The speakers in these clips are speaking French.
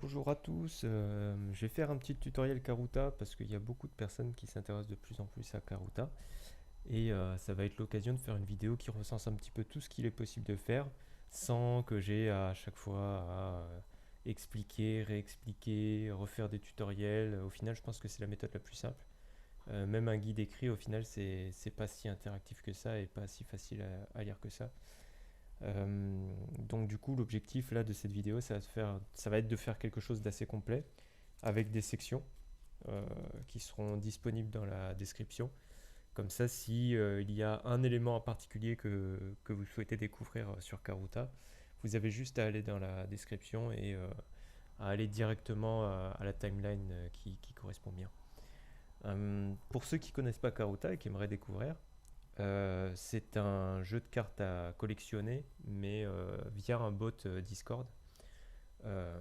Bonjour à tous, je vais faire un petit tutoriel Karuta parce qu'il y a beaucoup de personnes qui s'intéressent de plus en plus à Karuta et ça va être l'occasion de faire une vidéo qui recense un petit peu tout ce qu'il est possible de faire sans que j'ai à chaque fois à expliquer, réexpliquer, refaire des tutoriels. Au final, je pense que c'est la méthode la plus simple. Même un guide écrit, au final, c'est pas si interactif que ça et pas si facile à lire que ça. Donc du coup, l'objectif là de cette vidéo, ça va être de faire quelque chose d'assez complet avec des sections euh, qui seront disponibles dans la description. Comme ça, si il y a un élément en particulier que vous souhaitez découvrir sur Karuta, vous avez juste à aller dans la description et à aller directement à la timeline qui correspond bien. Pour ceux qui ne connaissent pas Karuta et qui aimeraient découvrir, c'est un jeu de cartes à collectionner, mais via un bot Discord. Euh,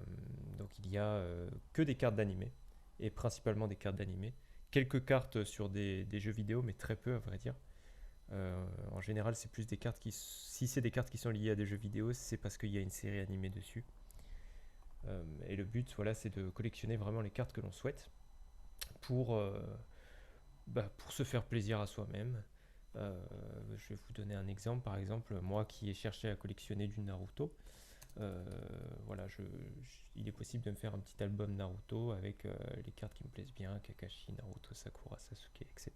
donc il y a que des cartes d'animé, et principalement des cartes d'animé. Quelques cartes sur des jeux vidéo, mais très peu à vrai dire. En général, c'est plus des cartes si c'est des cartes qui sont liées à des jeux vidéo, c'est parce qu'il y a une série animée dessus. Et le but, voilà, c'est de collectionner vraiment les cartes que l'on souhaite pour, pour se faire plaisir à soi-même. Je vais vous donner un exemple. Par exemple, moi qui ai cherché à collectionner du Naruto, euh, voilà, il est possible de me faire un petit album Naruto avec les cartes qui me plaisent bien, Kakashi, Naruto, Sakura, Sasuke, etc.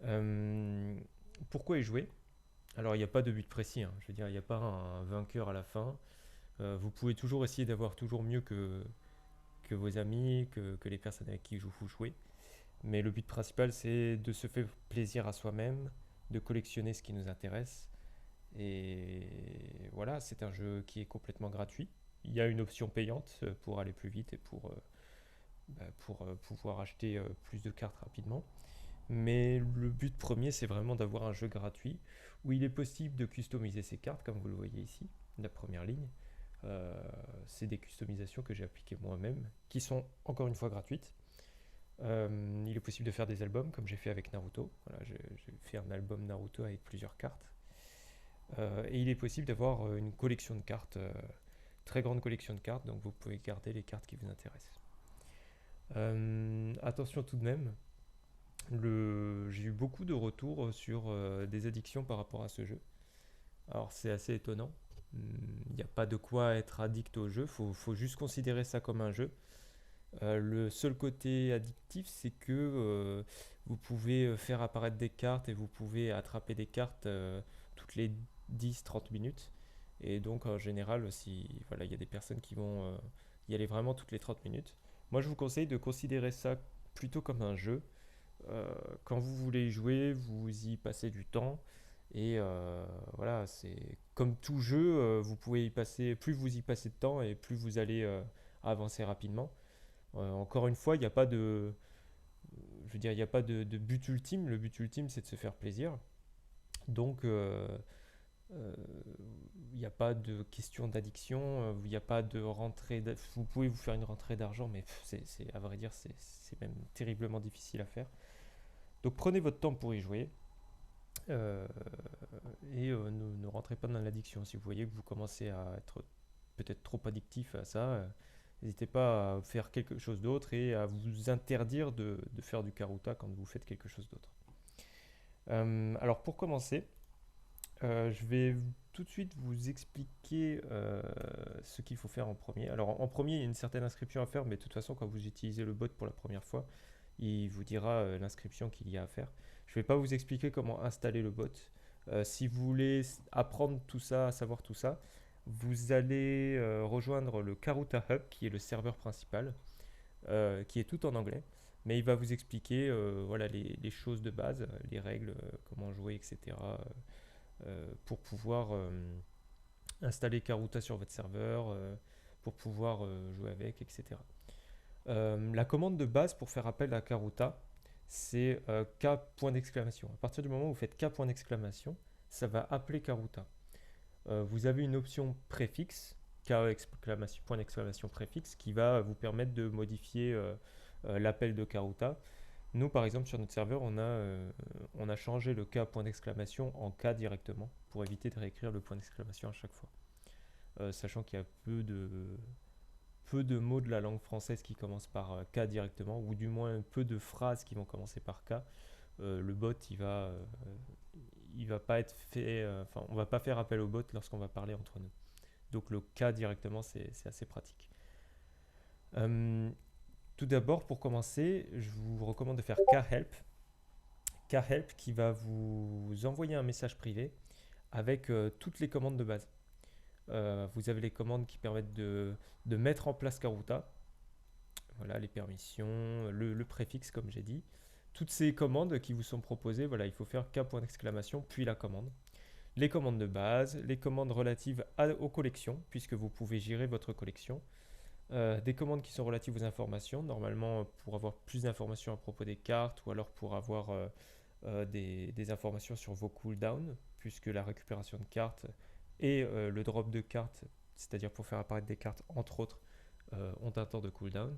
Euh, Pourquoi y jouer? Alors, il n'y a pas de but précis, hein. Je veux dire, il n'y a pas un vainqueur à la fin. Vous pouvez toujours essayer d'avoir toujours mieux que vos amis, que les personnes avec qui vous jouez. Mais le but principal, c'est de se faire plaisir à soi-même, de collectionner ce qui nous intéresse. Et voilà, c'est un jeu qui est complètement gratuit. Il y a une option payante pour aller plus vite et pour pouvoir acheter plus de cartes rapidement. Mais le but premier, c'est vraiment d'avoir un jeu gratuit où il est possible de customiser ses cartes, comme vous le voyez ici, la première ligne. Euh, c'est des customisations que j'ai appliquées moi-même, qui sont encore une fois gratuites. Il est possible de faire des albums, comme j'ai fait avec Naruto. Voilà, j'ai fait un album Naruto avec plusieurs cartes. Et il est possible d'avoir une collection de cartes, très grande collection de cartes, donc vous pouvez garder les cartes qui vous intéressent. Attention tout de même, j'ai eu beaucoup de retours sur des addictions par rapport à ce jeu. Alors c'est assez étonnant. Il n'y a pas de quoi être addict au jeu, faut juste considérer ça comme un jeu. Le seul côté addictif, c'est que vous pouvez faire apparaître des cartes et vous pouvez attraper des cartes toutes les 10-30 minutes. Et donc, en général, si voilà, il y a des personnes qui vont y aller vraiment toutes les 30 minutes. Moi, je vous conseille de considérer ça plutôt comme un jeu. Quand vous voulez y jouer, vous y passez du temps. Et voilà, c'est comme tout jeu, vous pouvez y passer, plus vous y passez de temps et plus vous allez avancer rapidement. Encore une fois, il n'y a pas de, je veux dire, il n'y a pas de but ultime. Le but ultime, c'est de se faire plaisir. Donc, il n'y a pas de question d'addiction. Il n'y a pas de rentrée. Vous pouvez vous faire une rentrée d'argent, mais à vrai dire, c'est même terriblement difficile à faire. Donc, prenez votre temps pour y jouer. euh, et ne rentrez pas dans l'addiction. Si vous voyez que vous commencez à être peut-être trop addictif à ça, n'hésitez pas à faire quelque chose d'autre et à vous interdire de faire du karuta quand vous faites quelque chose d'autre. Alors pour commencer, je vais tout de suite vous expliquer ce qu'il faut faire en premier. Alors en premier, il y a une certaine inscription à faire, mais de toute façon, quand vous utilisez le bot pour la première fois, il vous dira l'inscription qu'il y a à faire. Je ne vais pas vous expliquer comment installer le bot. Si vous voulez apprendre tout ça, savoir tout ça, vous allez rejoindre le Karuta Hub, qui est le serveur principal, qui est tout en anglais. Mais il va vous expliquer voilà, les choses de base, les règles, comment jouer, etc. Pour pouvoir installer Karuta sur votre serveur, pour pouvoir jouer avec, etc. La commande de base pour faire appel à Karuta, c'est K point d'exclamation. À partir du moment où vous faites K point d'exclamation, ça va appeler Karuta. Vous avez une option préfixe, K exclamation, point d'exclamation préfixe, qui va vous permettre de modifier l'appel de Karuta. Nous, par exemple, sur notre serveur, on a changé le K point d'exclamation en K directement pour éviter de réécrire le point d'exclamation à chaque fois. Sachant qu'il y a peu peu de mots de la langue française qui commencent par K directement, ou du moins peu de phrases qui vont commencer par K. Le bot, il va pas être fait, enfin, on va pas faire appel au bot lorsqu'on va parler entre nous. Donc le K directement, c'est assez pratique. Euh, Tout d'abord, pour commencer, je vous recommande de faire khelp. Khelp qui va vous envoyer un message privé avec toutes les commandes de base. Vous avez les commandes qui permettent de mettre en place Karuta. Voilà, les permissions, le préfixe comme j'ai dit. Toutes ces commandes qui vous sont proposées, voilà, il faut faire K point d'exclamation puis la commande. Les commandes de base, les commandes relatives aux collections, puisque vous pouvez gérer votre collection. Des commandes qui sont relatives aux informations, normalement pour avoir plus d'informations à propos des cartes ou alors pour avoir des informations sur vos cooldowns, puisque la récupération de cartes et le drop de cartes, c'est-à-dire pour faire apparaître des cartes entre autres, ont un temps de cooldown.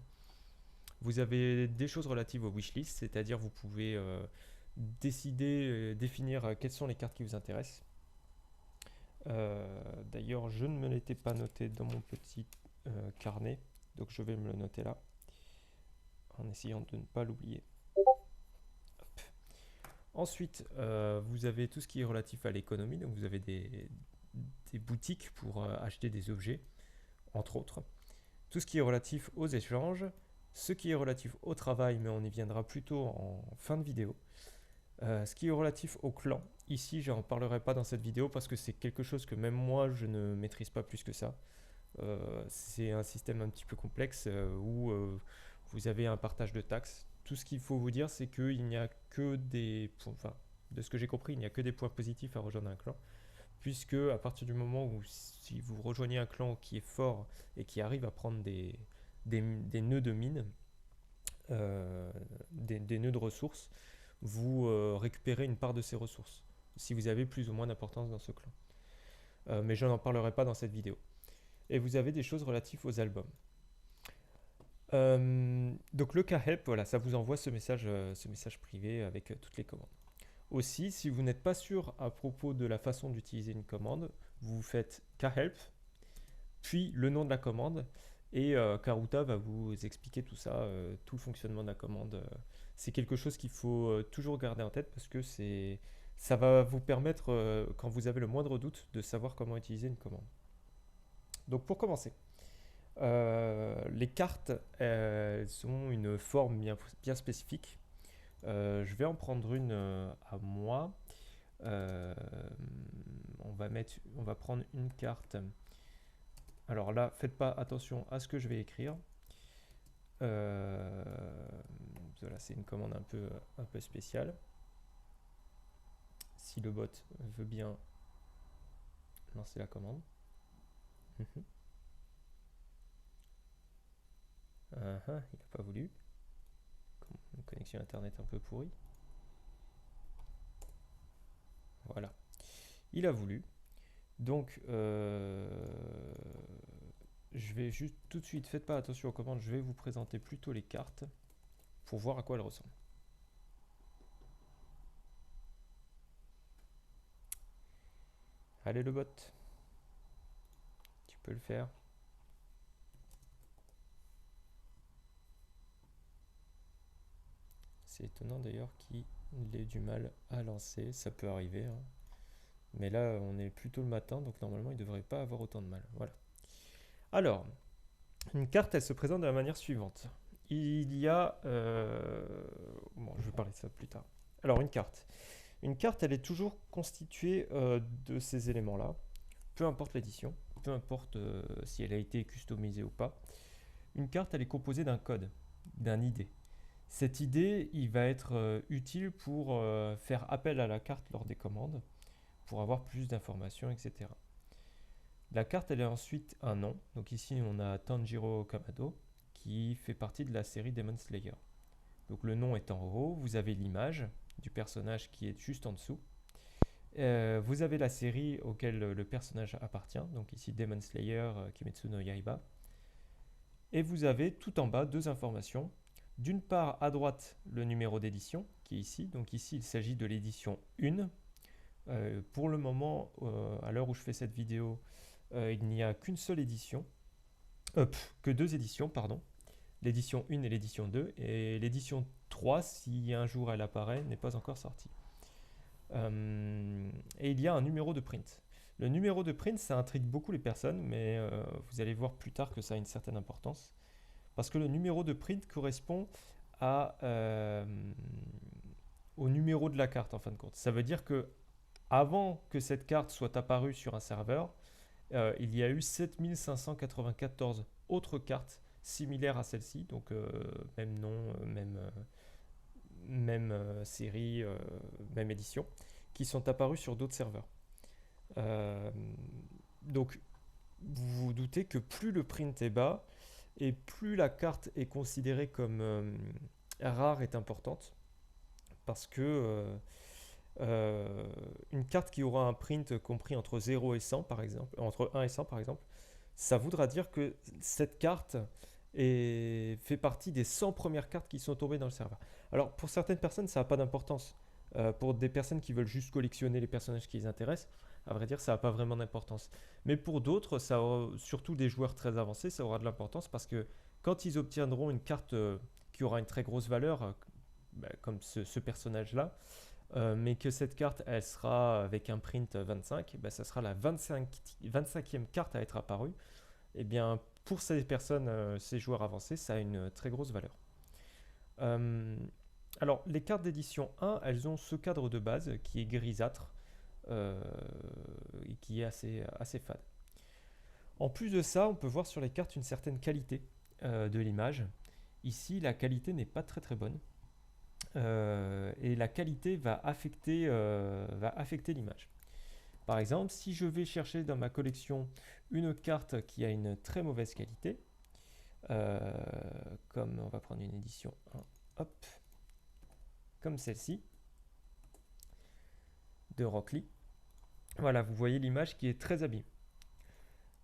Vous avez des choses relatives aux wishlist, c'est-à-dire vous pouvez décider, définir quelles sont les cartes qui vous intéressent. D'ailleurs, je ne me l'étais pas noté dans mon petit carnet, donc je vais me le noter là, en essayant de ne pas l'oublier. Ensuite, vous avez tout ce qui est relatif à l'économie, donc vous avez des boutiques pour acheter des objets, entre autres. Tout ce qui est relatif aux échanges, ce qui est relatif au travail, mais on y viendra plutôt en fin de vidéo. Ce qui est relatif au clan, ici je n'en parlerai pas dans cette vidéo parce que c'est quelque chose que même moi je ne maîtrise pas plus que ça. C'est un système un petit peu complexe où vous avez un partage de taxes. Tout ce qu'il faut vous dire, c'est qu'il n'y a que des points, enfin, de ce que j'ai compris, il n'y a que des points positifs à rejoindre un clan, puisque à partir du moment où si vous rejoignez un clan qui est fort et qui arrive à prendre des nœuds de mine, des nœuds de ressources, vous récupérez une part de ces ressources, si vous avez plus ou moins d'importance dans ce clan. Mais je n'en parlerai pas dans cette vidéo. Et vous avez des choses relatives aux albums. Donc le khelp, voilà, ça vous envoie ce message privé avec toutes les commandes. Aussi, si vous n'êtes pas sûr à propos de la façon d'utiliser une commande, vous faites khelp, puis le nom de la commande, et Karuta va vous expliquer tout ça, tout le fonctionnement de la commande. C'est quelque chose qu'il faut toujours garder en tête parce que ça va vous permettre, quand vous avez le moindre doute, de savoir comment utiliser une commande. Donc pour commencer, les cartes, elles ont une forme bien spécifique. Je vais en prendre une à moi. On va prendre une carte. Alors là, faites pas attention à ce que je vais écrire. Voilà, c'est une commande un peu spéciale. Si le bot veut bien lancer la commande. Il n'a pas voulu. Une connexion internet un peu pourrie. Voilà. Il a voulu. Donc, je vais juste tout de suite, faites pas attention aux commandes, je vais vous présenter plutôt les cartes pour voir à quoi elles ressemblent. Allez le bot, tu peux le faire. C'est étonnant d'ailleurs qu'il ait du mal à lancer, ça peut arriver. Hein. Mais là, on est plutôt le matin, donc normalement, il ne devrait pas avoir autant de mal. Voilà. Alors, une carte, elle se présente de la manière suivante. Il y a... Bon, je vais parler de ça plus tard. Alors, une carte. Une carte, elle est toujours constituée de ces éléments-là, peu importe l'édition, peu importe si elle a été customisée ou pas. Une carte, elle est composée d'un code, d'un ID. Cette ID, il va être utile pour faire appel à la carte lors des commandes, pour avoir plus d'informations, etc. La carte, elle a ensuite un nom. Donc ici, on a Tanjiro Kamado, qui fait partie de la série Demon Slayer. Donc le nom est en haut, vous avez l'image du personnage qui est juste en dessous. Vous avez la série auquel le personnage appartient, donc ici Demon Slayer, Kimetsu no Yaiba. Et vous avez tout en bas deux informations. D'une part, à droite, le numéro d'édition, qui est ici. Donc ici, il s'agit de l'édition 1. Pour le moment, à l'heure où je fais cette vidéo, il n'y a qu'une seule édition. que deux éditions, pardon. L'édition 1 et l'édition 2. Et l'édition 3, si un jour elle apparaît, n'est pas encore sortie. Et il y a un numéro de print. Le numéro de print, ça intrigue beaucoup les personnes, mais vous allez voir plus tard que ça a une certaine importance. Parce que le numéro de print correspond à, au numéro de la carte en fin de compte. Ça veut dire que avant que cette carte soit apparue sur un serveur, il y a eu 7594 autres cartes similaires à celle-ci, donc même nom, même série, même édition, qui sont apparues sur d'autres serveurs. Donc vous vous doutez que plus le print est bas et plus la carte est considérée comme rare est importante, parce que une carte qui aura un print compris entre 0 et 100 par exemple, entre 1 et 100 par exemple, ça voudra dire que cette carte fait partie des 100 premières cartes qui sont tombées dans le serveur. Alors pour certaines personnes ça n'a pas d'importance. Pour des personnes qui veulent juste collectionner les personnages qui les intéressent, à vrai dire ça n'a pas vraiment d'importance. Mais pour d'autres, surtout des joueurs très avancés, ça aura de l'importance parce que quand ils obtiendront une carte qui aura une très grosse valeur, comme ce personnage-là, mais que cette carte elle sera avec un print 25, ça sera la 25e carte à être apparue. Et bien pour ces personnes, ces joueurs avancés, ça a une très grosse valeur. Alors les cartes d'édition 1, elles ont ce cadre de base qui est grisâtre et qui est assez fade. En plus de ça, on peut voir sur les cartes une certaine qualité de l'image. Ici, la qualité n'est pas très très bonne. Et la qualité va affecter l'image. Par exemple, si je vais chercher dans ma collection une carte qui a une très mauvaise qualité, comme on va prendre une édition 1, hop, comme celle-ci, de Rock Lee. Voilà, vous voyez l'image qui est très abîmée.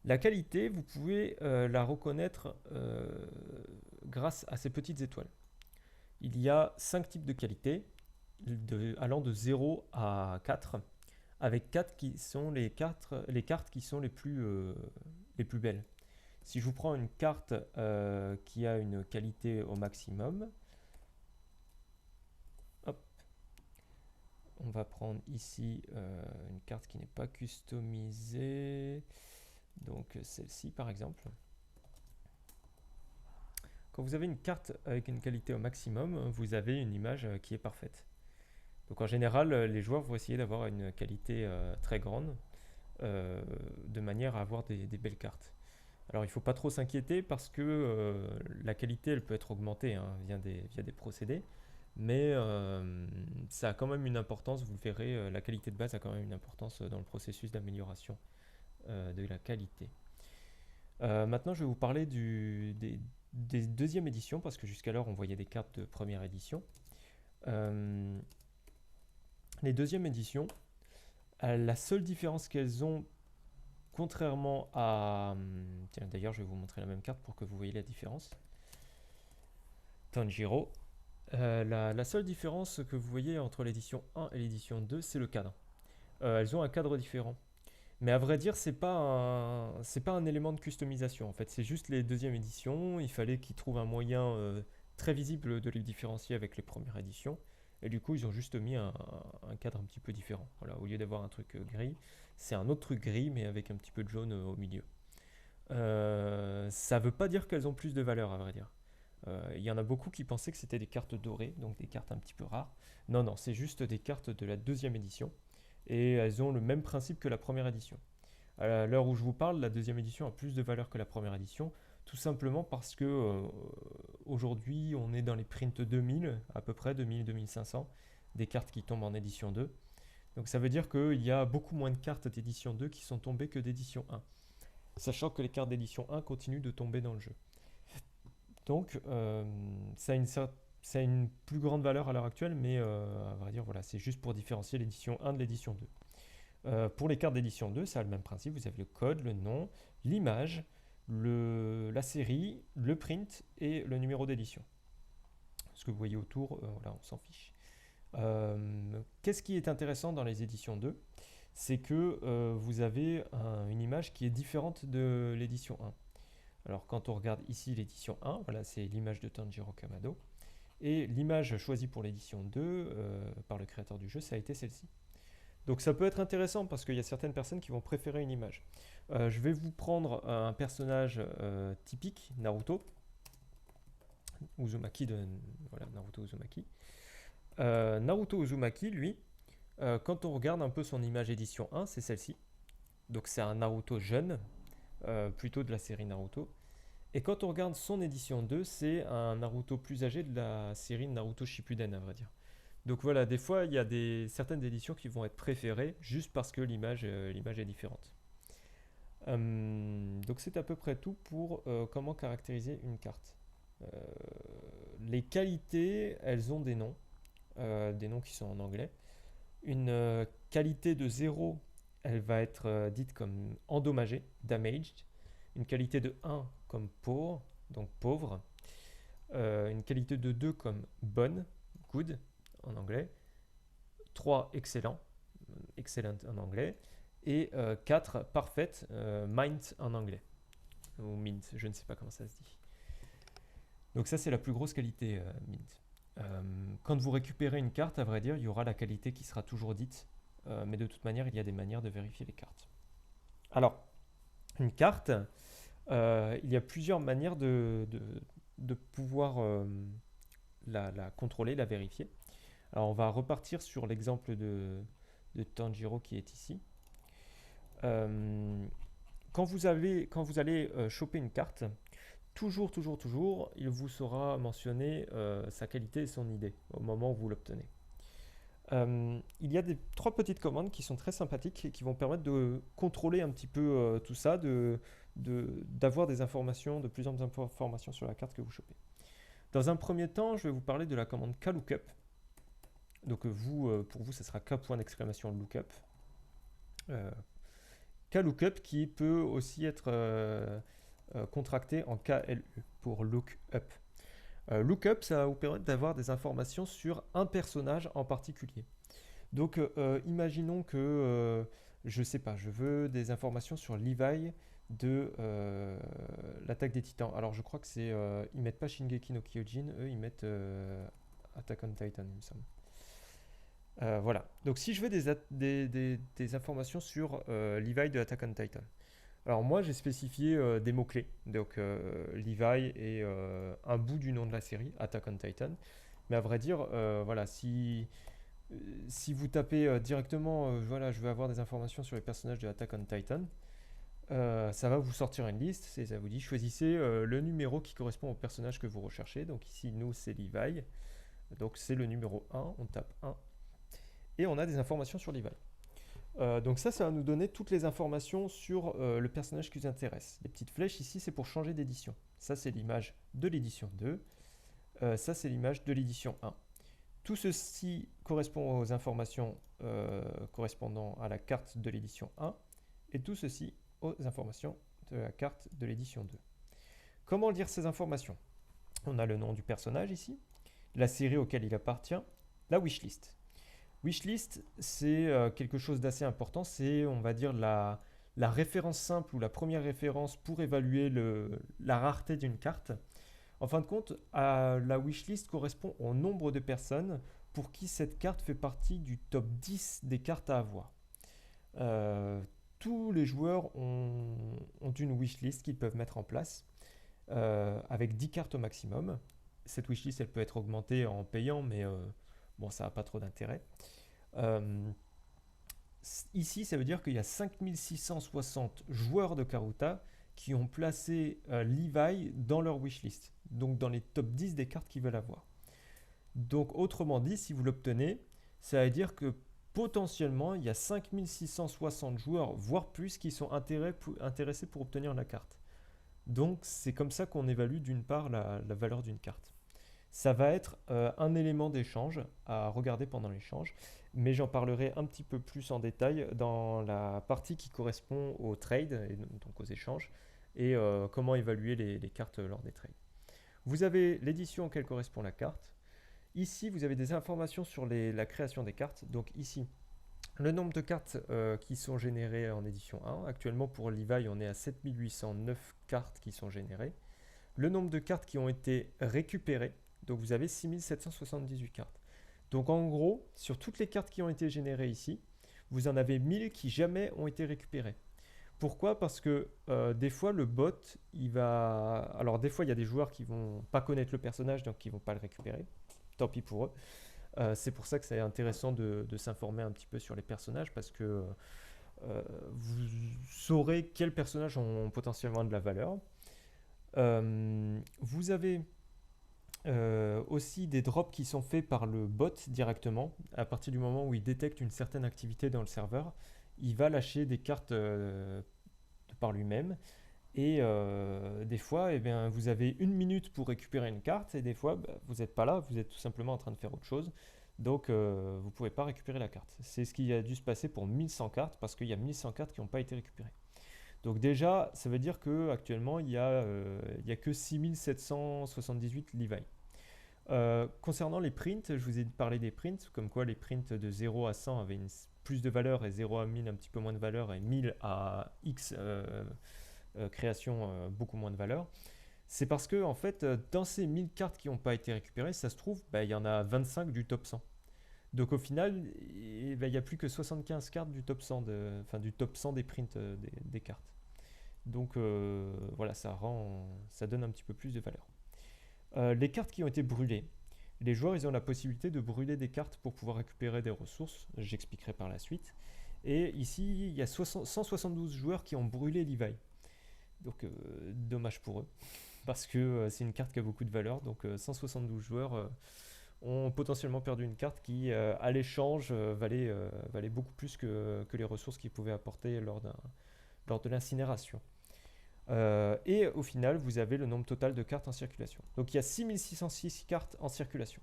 La qualité, vous pouvez la reconnaître grâce à ces petites étoiles. Il y a 5 types de qualité, allant de 0 à 4, avec 4 qui sont les cartes qui sont les plus belles. Si je vous prends une carte qui a une qualité au maximum, hop, on va prendre ici une carte qui n'est pas customisée, donc celle-ci par exemple. Quand vous avez une carte avec une qualité au maximum, vous avez une image qui est parfaite. Donc en général, les joueurs vont essayer d'avoir une qualité très grande de manière à avoir des belles cartes. Alors il ne faut pas trop s'inquiéter parce que la qualité elle peut être augmentée via des procédés, mais ça a quand même une importance, vous le verrez, la qualité de base a quand même une importance dans le processus d'amélioration de la qualité. Maintenant je vais vous parler des deuxième éditions, parce que jusqu'alors on voyait des cartes de première édition. Les deuxièmes éditions, la seule différence qu'elles ont, contrairement à... Tiens, d'ailleurs, je vais vous montrer la même carte pour que vous voyez la différence. Tanjiro. La seule différence que vous voyez entre l'édition 1 et l'édition 2, c'est le cadre. Elles ont un cadre différent. Mais à vrai dire, c'est pas un élément de customisation. En fait, c'est juste les deuxièmes éditions. Il fallait qu'ils trouvent un moyen très visible de les différencier avec les premières éditions. Et du coup, ils ont juste mis un cadre un petit peu différent. Voilà, au lieu d'avoir un truc gris, c'est un autre truc gris, mais avec un petit peu de jaune au milieu. Ça ne veut pas dire qu'elles ont plus de valeur, à vrai dire. Il y en a beaucoup qui pensaient que c'était des cartes dorées, donc des cartes un petit peu rares. Non, non, c'est juste des cartes de la deuxième édition. Et elles ont le même principe que la première édition. À l'heure où je vous parle, la deuxième édition a plus de valeur que la première édition, tout simplement parce que aujourd'hui on est dans les prints 2000, à peu près 2000-2500, des cartes qui tombent en édition 2. Donc ça veut dire qu'il y a beaucoup moins de cartes d'édition 2 qui sont tombées que d'édition 1, sachant que les cartes d'édition 1 continuent de tomber dans le jeu. Donc ça a une plus grande valeur à l'heure actuelle, mais à vrai dire, voilà, c'est juste pour différencier l'édition 1 de l'édition 2. Pour les cartes d'édition 2, ça a le même principe. Vous avez le code, le nom, l'image, la série, le print et le numéro d'édition. Ce que vous voyez autour, voilà, on s'en fiche. Qu'est-ce qui est intéressant dans les éditions 2? C'est que vous avez une image qui est différente de l'édition 1. Alors quand on regarde ici l'édition 1, voilà, c'est l'image de Tanjiro Kamado. Et l'image choisie pour l'édition 2 par le créateur du jeu, ça a été celle-ci. Donc ça peut être intéressant parce qu'il y a certaines personnes qui vont préférer une image. Je vais vous prendre un personnage typique, Naruto. Uzumaki de voilà, Naruto Uzumaki. Naruto Uzumaki, lui, quand on regarde un peu son image édition 1, c'est celle-ci. Donc c'est un Naruto jeune, plutôt de la série Naruto. Et quand on regarde son édition 2, c'est un Naruto plus âgé de la série Naruto Shippuden, à vrai dire. Donc voilà, des fois, il y a certaines éditions qui vont être préférées juste parce que l'image est différente. Donc c'est à peu près tout pour comment caractériser une carte. Euh, les qualités, elles ont des noms qui sont en anglais. Une qualité de 0, elle va être dite comme endommagée, damaged. Une qualité de 1 comme poor, donc pauvre. Une qualité de 2 comme bonne, good en anglais. 3 excellent, excellent en anglais. Et 4 parfaite, mint en anglais. Ou mint, je ne sais pas comment ça se dit. Donc ça c'est la plus grosse qualité mint. Quand vous récupérez une carte, à vrai dire, il y aura la qualité qui sera toujours dite. Mais de toute manière, il y a des manières de vérifier les cartes. Alors, une carte, il y a plusieurs manières de pouvoir la contrôler, la vérifier. Alors, on va repartir sur l'exemple de Tanjiro qui est ici. Quand vous allez choper une carte, toujours, il vous sera mentionné sa qualité et son idée au moment où vous l'obtenez. Il y a trois petites commandes qui sont très sympathiques et qui vont permettre de contrôler un petit peu tout ça, d'avoir des informations, de plus en plus d'informations sur la carte que vous chopez. Dans un premier temps, je vais vous parler de la commande KLOOKUP. Donc pour vous, ce sera K.!lookup. KLOOKUP qui peut aussi être contracté en KLU pour lookup. Lookup, ça va vous permettre d'avoir des informations sur un personnage en particulier. Donc, imaginons que, je sais pas, je veux des informations sur Levi de l'attaque des Titans. Alors, je crois que c'est, ils mettent pas Shingeki no Kyojin, eux, ils mettent Attack on Titan, il me semble. Voilà. Donc, si je veux des informations sur Levi de Attack on Titan. Alors moi j'ai spécifié des mots-clés, donc Levi et un bout du nom de la série, Attack on Titan. Mais à vrai dire, voilà, si vous tapez directement, voilà, je veux avoir des informations sur les personnages de Attack on Titan, ça va vous sortir une liste, et ça vous dit choisissez le numéro qui correspond au personnage que vous recherchez. Donc ici, nous, c'est Levi, donc c'est le numéro 1, on tape 1, et on a des informations sur Levi. Donc ça va nous donner toutes les informations sur le personnage qui vous intéresse. Les petites flèches ici, c'est pour changer d'édition. Ça, c'est l'image de l'édition 2. Ça, c'est l'image de l'édition 1. Tout ceci correspond aux informations correspondant à la carte de l'édition 1 et tout ceci aux informations de la carte de l'édition 2. Comment lire ces informations? On a le nom du personnage ici, la série auquel il appartient, la wishlist. Wishlist, c'est quelque chose d'assez important, c'est, on va dire, la référence simple ou la première référence pour évaluer la rareté d'une carte. En fin de compte, la wishlist correspond au nombre de personnes pour qui cette carte fait partie du top 10 des cartes à avoir. Tous les joueurs ont une wishlist qu'ils peuvent mettre en place avec 10 cartes au maximum. Cette wishlist, elle peut être augmentée en payant, mais bon, ça n'a pas trop d'intérêt. Ici, ça veut dire qu'il y a 5660 joueurs de Karuta qui ont placé Levi dans leur wishlist, donc dans les top 10 des cartes qu'ils veulent avoir. Donc, autrement dit, si vous l'obtenez, ça veut dire que potentiellement, il y a 5660 joueurs, voire plus, qui sont intéressés pour obtenir la carte. Donc, c'est comme ça qu'on évalue d'une part la valeur d'une carte. Ça va être un élément d'échange à regarder pendant l'échange, mais j'en parlerai un petit peu plus en détail dans la partie qui correspond au trade, et donc aux échanges, et comment évaluer les cartes lors des trades. Vous avez l'édition auquel correspond la carte. Ici, vous avez des informations sur la création des cartes. Donc ici, Le nombre de cartes qui sont générées en édition 1. Actuellement pour Levi, on est à 7809 cartes qui sont générées. Le nombre de cartes qui ont été récupérées. Donc vous avez 6778 cartes. Donc en gros, sur toutes les cartes qui ont été générées ici, vous en avez 1000 qui jamais ont été récupérées. Pourquoi? Parce que des fois le bot, il va... Alors des fois il y a des joueurs qui vont pas connaître le personnage, donc qui vont pas le récupérer. Tant pis pour eux. C'est pour ça que c'est intéressant de s'informer un petit peu sur les personnages, parce que vous saurez quels personnages ont potentiellement de la valeur. Vous avez aussi des drops qui sont faits par le bot directement. À partir du moment où il détecte une certaine activité dans le serveur, il va lâcher des cartes par lui-même. Et des fois, eh bien, vous avez une minute pour récupérer une carte, et des fois, bah, vous n'êtes pas là, vous êtes tout simplement en train de faire autre chose. Donc, vous ne pouvez pas récupérer la carte. C'est ce qui a dû se passer pour 1100 cartes, parce qu'il y a 1100 cartes qui n'ont pas été récupérées. Donc déjà, ça veut dire qu'actuellement, il y a que 6778 Levi. Concernant les prints, je vous ai parlé des prints, comme quoi les prints de 0 à 100 avaient plus de valeur, et 0 à 1000 un petit peu moins de valeur, et 1000 à X création beaucoup moins de valeur. C'est parce que en fait, dans ces 1000 cartes qui n'ont pas été récupérées, ça se trouve, bah, il y en a 25 du top 100. Donc au final, il n'y a plus que 75 cartes du top 100, du top 100 des prints des cartes. Donc voilà, ça donne un petit peu plus de valeur. Les cartes qui ont été brûlées. Les joueurs, ils ont la possibilité de brûler des cartes pour pouvoir récupérer des ressources. J'expliquerai par la suite. Et ici, il y a 172 joueurs qui ont brûlé Levi. Donc dommage pour eux, parce que c'est une carte qui a beaucoup de valeur. Donc 172 joueurs ont potentiellement perdu une carte qui, à l'échange, valait beaucoup plus que les ressources qu'ils pouvaient apporter lors de l'incinération. Et au final, vous avez le nombre total de cartes en circulation. Donc il y a 6606 cartes en circulation.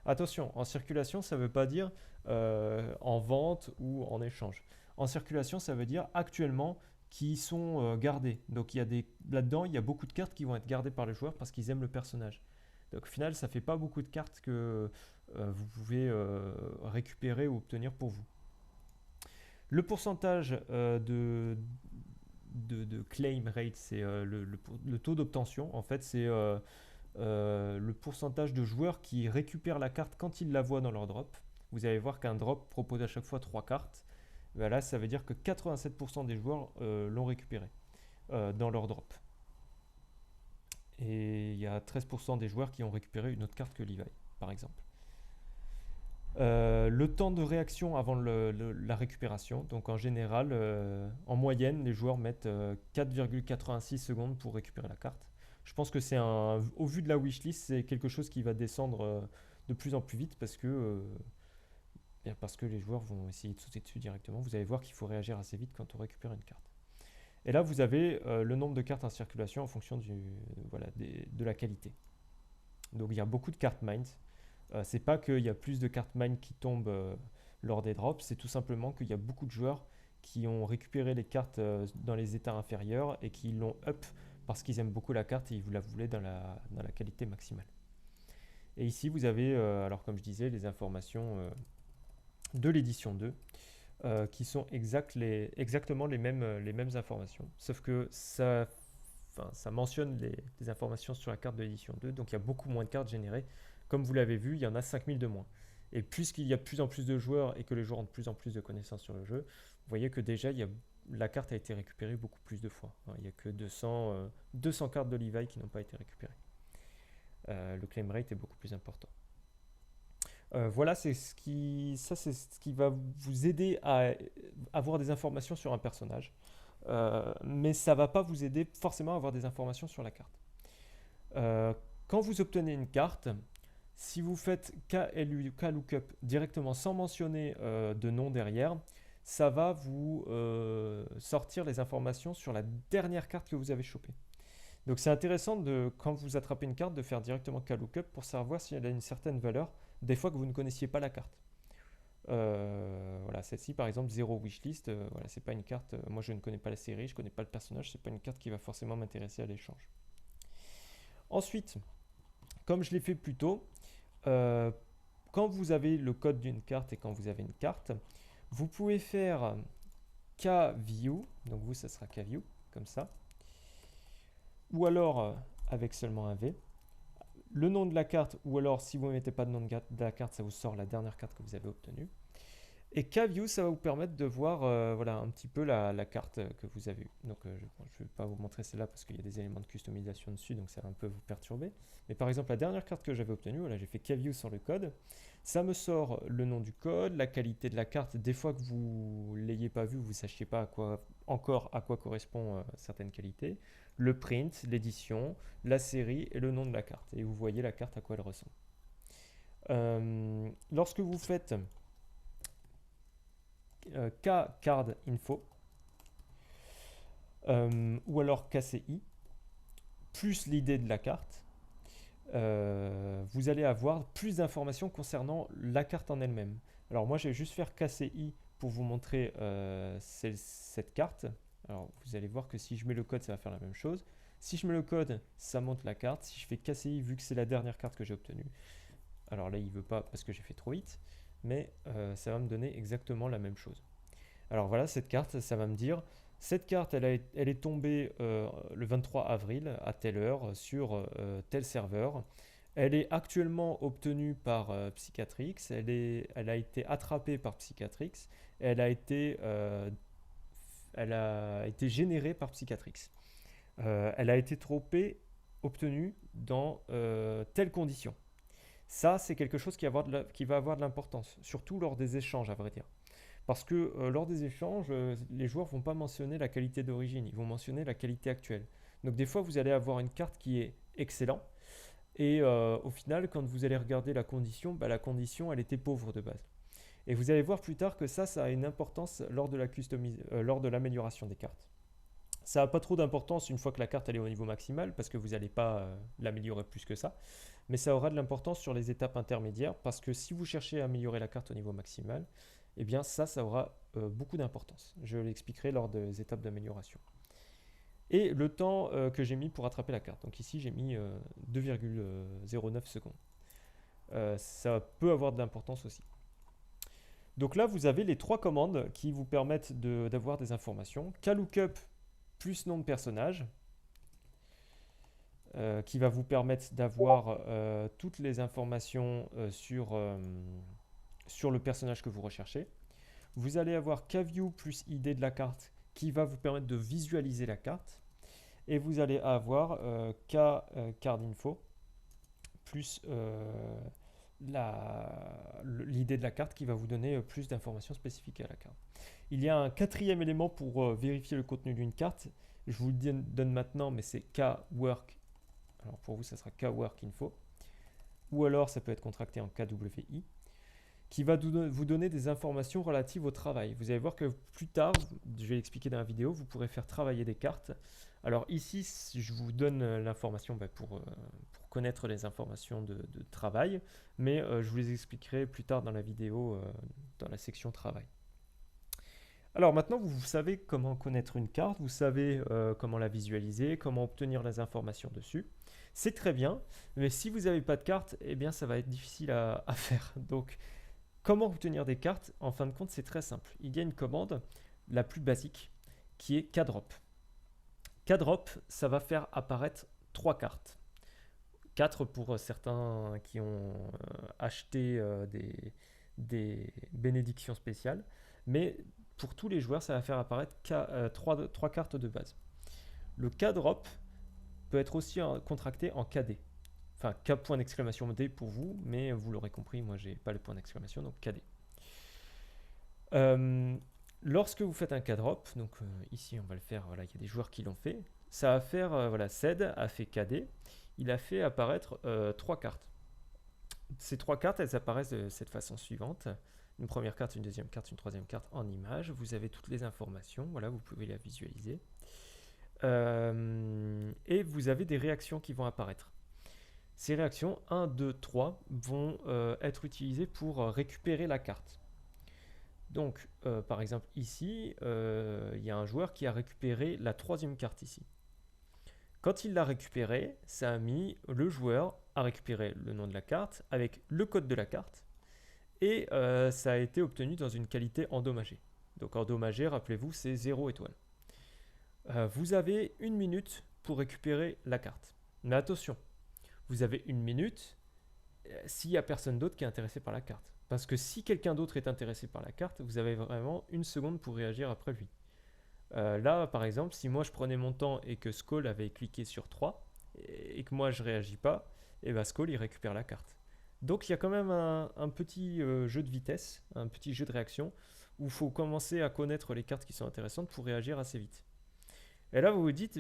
Attention, en circulation, ça ne veut pas dire en vente ou en échange. En circulation, ça veut dire actuellement qui sont gardées. Donc là-dedans, il y a beaucoup de cartes qui vont être gardées par les joueurs parce qu'ils aiment le personnage. Donc au final, ça ne fait pas beaucoup de cartes que vous pouvez récupérer ou obtenir pour vous. Le pourcentage de claim rate, c'est le taux d'obtention. En fait, c'est le pourcentage de joueurs qui récupèrent la carte quand ils la voient dans leur drop. Vous allez voir qu'un drop propose à chaque fois 3 cartes. Ben là, ça veut dire que 87% des joueurs l'ont récupéré dans leur drop. Et il y a 13% des joueurs qui ont récupéré une autre carte que Levi, par exemple. Le temps de réaction avant la récupération. Donc en général, en moyenne, les joueurs mettent 4,86 secondes pour récupérer la carte. Je pense que au vu de la wishlist, c'est quelque chose qui va descendre de plus en plus vite parce que les joueurs vont essayer de sauter dessus directement. Vous allez voir qu'il faut réagir assez vite quand on récupère une carte. Et là, vous avez le nombre de cartes en circulation en fonction de la qualité. Donc il y a beaucoup de cartes mines. C'est pas qu'il y a plus de cartes mines qui tombent lors des drops, c'est tout simplement qu'il y a beaucoup de joueurs qui ont récupéré les cartes dans les états inférieurs et qui l'ont up parce qu'ils aiment beaucoup la carte et ils vous la voulaient dans la qualité maximale. Et ici, vous avez, alors comme je disais, les informations de l'édition 2 qui sont exactement les mêmes informations. Sauf que ça mentionne les informations sur la carte de l'édition 2, donc il y a beaucoup moins de cartes générées. Comme vous l'avez vu, il y en a 5000 de moins. Et puisqu'il y a de plus en plus de joueurs et que les joueurs ont de plus en plus de connaissances sur le jeu, vous voyez que déjà la carte a été récupérée beaucoup plus de fois. Il n'y a que 200 cartes de Levi qui n'ont pas été récupérées. Le claim rate est beaucoup plus important. Voilà, c'est ce qui va vous aider à avoir des informations sur un personnage. Mais ça ne va pas vous aider forcément à avoir des informations sur la carte. Quand vous obtenez une carte, si vous faites KLOOKUP directement sans mentionner de nom derrière, ça va vous sortir les informations sur la dernière carte que vous avez chopée. Donc c'est intéressant quand vous attrapez une carte de faire directement KLOOKUP pour savoir si elle a une certaine valeur, des fois que vous ne connaissiez pas la carte. Voilà, celle-ci par exemple, 0 wishlist, voilà, c'est pas une carte, moi je ne connais pas la série, je ne connais pas le personnage, c'est pas une carte qui va forcément m'intéresser à l'échange. Ensuite, comme je l'ai fait plus tôt, quand vous avez le code d'une carte et quand vous avez une carte, Vous pouvez faire KView, donc vous, ça sera KView, comme ça. Ou alors avec seulement un V. Le nom de la carte, ou alors si vous ne mettez pas de nom de la carte, ça vous sort la dernière carte que vous avez obtenue. Et KView, ça va vous permettre de voir voilà, un petit peu la carte que vous avez eue. Donc je ne vais pas vous montrer celle-là parce qu'il y a des éléments de customisation dessus, donc ça va un peu vous perturber. Mais par exemple, la dernière carte que j'avais obtenue, voilà, j'ai fait KView sur le code. Ça me sort le nom du code, la qualité de la carte. Des fois que vous ne l'ayez pas vu, vous ne sachiez pas encore à quoi correspond certaines qualités. Le print, l'édition, la série et le nom de la carte. Et vous voyez la carte à quoi elle ressemble. Lorsque vous faites K-Card Info ou alors KCI, plus l'idée de la carte, vous allez avoir plus d'informations concernant la carte en elle-même. Alors moi, je vais juste faire KCI pour vous montrer cette carte. Alors vous allez voir que si je mets le code, ça va faire la même chose. Si je mets le code, ça monte la carte. Si je fais KCI, vu que c'est la dernière carte que j'ai obtenue, alors là, il ne veut pas parce que j'ai fait trop vite, mais ça va me donner exactement la même chose. Alors voilà, cette carte, ça va me dire, cette carte, elle est tombée le 23 avril à telle heure sur tel serveur. Elle est actuellement obtenue par Psychatrix, elle a été attrapée par Psychatrix, et elle a été générée par Psychatrix. Elle a été obtenue dans telle condition. Ça, c'est quelque chose qui va avoir de l'importance, surtout lors des échanges, à vrai dire. Parce que lors des échanges, les joueurs ne vont pas mentionner la qualité d'origine, ils vont mentionner la qualité actuelle. Donc des fois, vous allez avoir une carte qui est excellente, et au final, quand vous allez regarder la condition, la condition, elle était pauvre de base. Et vous allez voir plus tard que ça a une importance lors de l'amélioration des cartes. Ça n'a pas trop d'importance une fois que la carte elle est au niveau maximal, parce que vous n'allez pas l'améliorer plus que ça. Mais ça aura de l'importance sur les étapes intermédiaires, parce que si vous cherchez à améliorer la carte au niveau maximal, eh bien ça aura beaucoup d'importance. Je l'expliquerai lors des étapes d'amélioration. Et le temps que j'ai mis pour attraper la carte. Donc ici, j'ai mis 2,09 secondes. Ça peut avoir de l'importance aussi. Donc là, vous avez les trois commandes qui vous permettent d'avoir des informations. KLOOKUP plus nom de personnage, qui va vous permettre d'avoir toutes les informations sur le personnage que vous recherchez. Vous allez avoir KView plus ID de la carte qui va vous permettre de visualiser la carte. Et vous allez avoir KCardInfo plus l'idée de la carte qui va vous donner plus d'informations spécifiques à la carte. Il y a un quatrième élément pour vérifier le contenu d'une carte. Je vous le donne maintenant, mais c'est KWork. Alors pour vous, ça sera KWorkInfo. Ou alors, ça peut être contracté en KWI, qui va vous donner des informations relatives au travail. Vous allez voir que plus tard, je vais l'expliquer dans la vidéo, vous pourrez faire travailler des cartes. Alors ici, je vous donne l'information pour connaître les informations de travail, mais je vous les expliquerai plus tard dans la vidéo, dans la section travail. Alors maintenant, vous savez comment connaître une carte, vous savez comment la visualiser, comment obtenir les informations dessus. C'est très bien, mais si vous n'avez pas de carte, eh bien ça va être difficile à faire. Donc, comment obtenir des cartes? En fin de compte, c'est très simple. Il y a une commande, la plus basique, qui est KDrop. KDrop, ça va faire apparaître 3 cartes. 4 pour certains qui ont acheté des bénédictions spéciales, mais pour tous les joueurs, ça va faire apparaître 3 cartes de base. Le KDrop peut être aussi contracté en KD. Enfin, K point d'exclamation D pour vous, mais vous l'aurez compris, moi j'ai pas le point d'exclamation, donc KD. Lorsque vous faites un KDrop, donc ici on va le faire, voilà, il y a des joueurs qui l'ont fait, ça va faire, voilà, Ced a fait KD, il a fait apparaître 3 cartes. Ces 3 cartes, elles apparaissent de cette façon suivante. Une première carte, une deuxième carte, une troisième carte en image. Vous avez toutes les informations, voilà, vous pouvez la visualiser. Et vous avez des réactions qui vont apparaître. Ces réactions, 1, 2, 3, vont être utilisées pour récupérer la carte. Donc, par exemple, ici, il y a un joueur qui a récupéré la troisième carte ici. Quand il l'a récupérée, ça a mis le joueur à récupérer le nom de la carte avec le code de la carte et ça a été obtenu dans une qualité endommagée. Donc endommagé, rappelez-vous, c'est 0 étoile. Vous avez 1 minute pour récupérer la carte. Mais attention, vous avez 1 minute s'il n'y a personne d'autre qui est intéressé par la carte. Parce que si quelqu'un d'autre est intéressé par la carte, vous avez vraiment 1 seconde pour réagir après lui. Là, par exemple, si moi je prenais mon temps et que Skull avait cliqué sur 3 et que moi je réagis pas, et ben Skull il récupère la carte. Donc il y a quand même un petit jeu de vitesse, un petit jeu de réaction où il faut commencer à connaître les cartes qui sont intéressantes pour réagir assez vite. Et là, vous vous dites,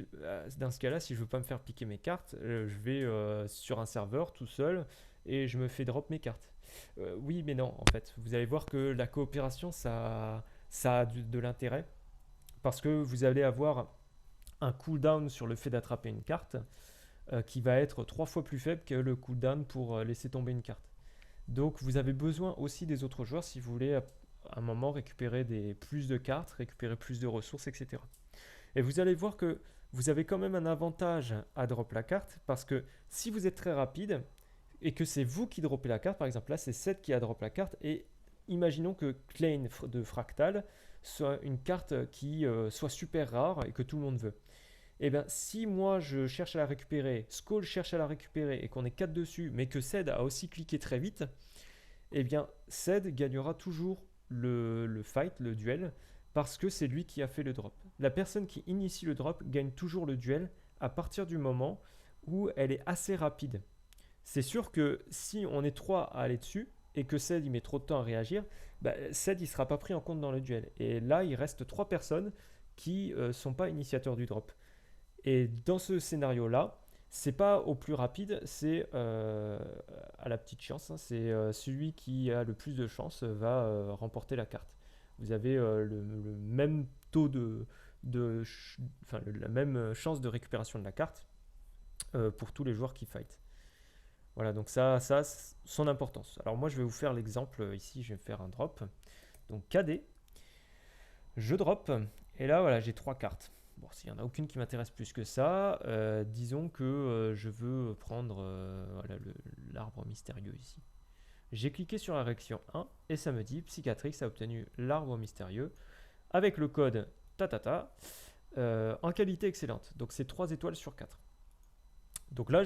dans ce cas-là, si je veux pas me faire piquer mes cartes, je vais sur un serveur tout seul et je me fais drop mes cartes. Oui, mais non, en fait. Vous allez voir que la coopération, ça a de l'intérêt parce que vous allez avoir un cooldown sur le fait d'attraper une carte qui va être 3 fois plus faible que le cooldown pour laisser tomber une carte. Donc vous avez besoin aussi des autres joueurs si vous voulez à un moment récupérer plus de cartes, récupérer plus de ressources, etc. Et vous allez voir que vous avez quand même un avantage à drop la carte parce que si vous êtes très rapide et que c'est vous qui dropez la carte, par exemple là c'est Seth qui a drop la carte et imaginons que Klein de Fractal soit une carte qui soit super rare et que tout le monde veut. Et bien si moi je cherche à la récupérer, Skull cherche à la récupérer et qu'on est 4 dessus mais que Ced a aussi cliqué très vite, et bien Ced gagnera toujours le fight, le duel, parce que c'est lui qui a fait le drop. La personne qui initie le drop gagne toujours le duel à partir du moment où elle est assez rapide. C'est sûr que si on est 3 à aller dessus et que Ced il met trop de temps à réagir, bah, Ced il ne sera pas pris en compte dans le duel. Et là, il reste 3 personnes qui ne sont pas initiateurs du drop. Et dans ce scénario-là, c'est pas au plus rapide, c'est à la petite chance. Hein, c'est celui qui a le plus de chance va remporter la carte. Vous avez le même taux enfin la même chance de récupération de la carte pour tous les joueurs qui fight. Voilà, donc ça a son importance. Alors moi, je vais vous faire l'exemple ici. Je vais faire un drop. Donc KD, je drop et là voilà, j'ai 3 cartes. Bon, s'il n'y en a aucune qui m'intéresse plus que ça, disons que je veux prendre voilà, l'arbre mystérieux ici. J'ai cliqué sur la réaction 1 et ça me dit Psychiatrix a obtenu l'arbre mystérieux avec le code tatata en qualité excellente. Donc c'est 3 étoiles sur 4. Donc là,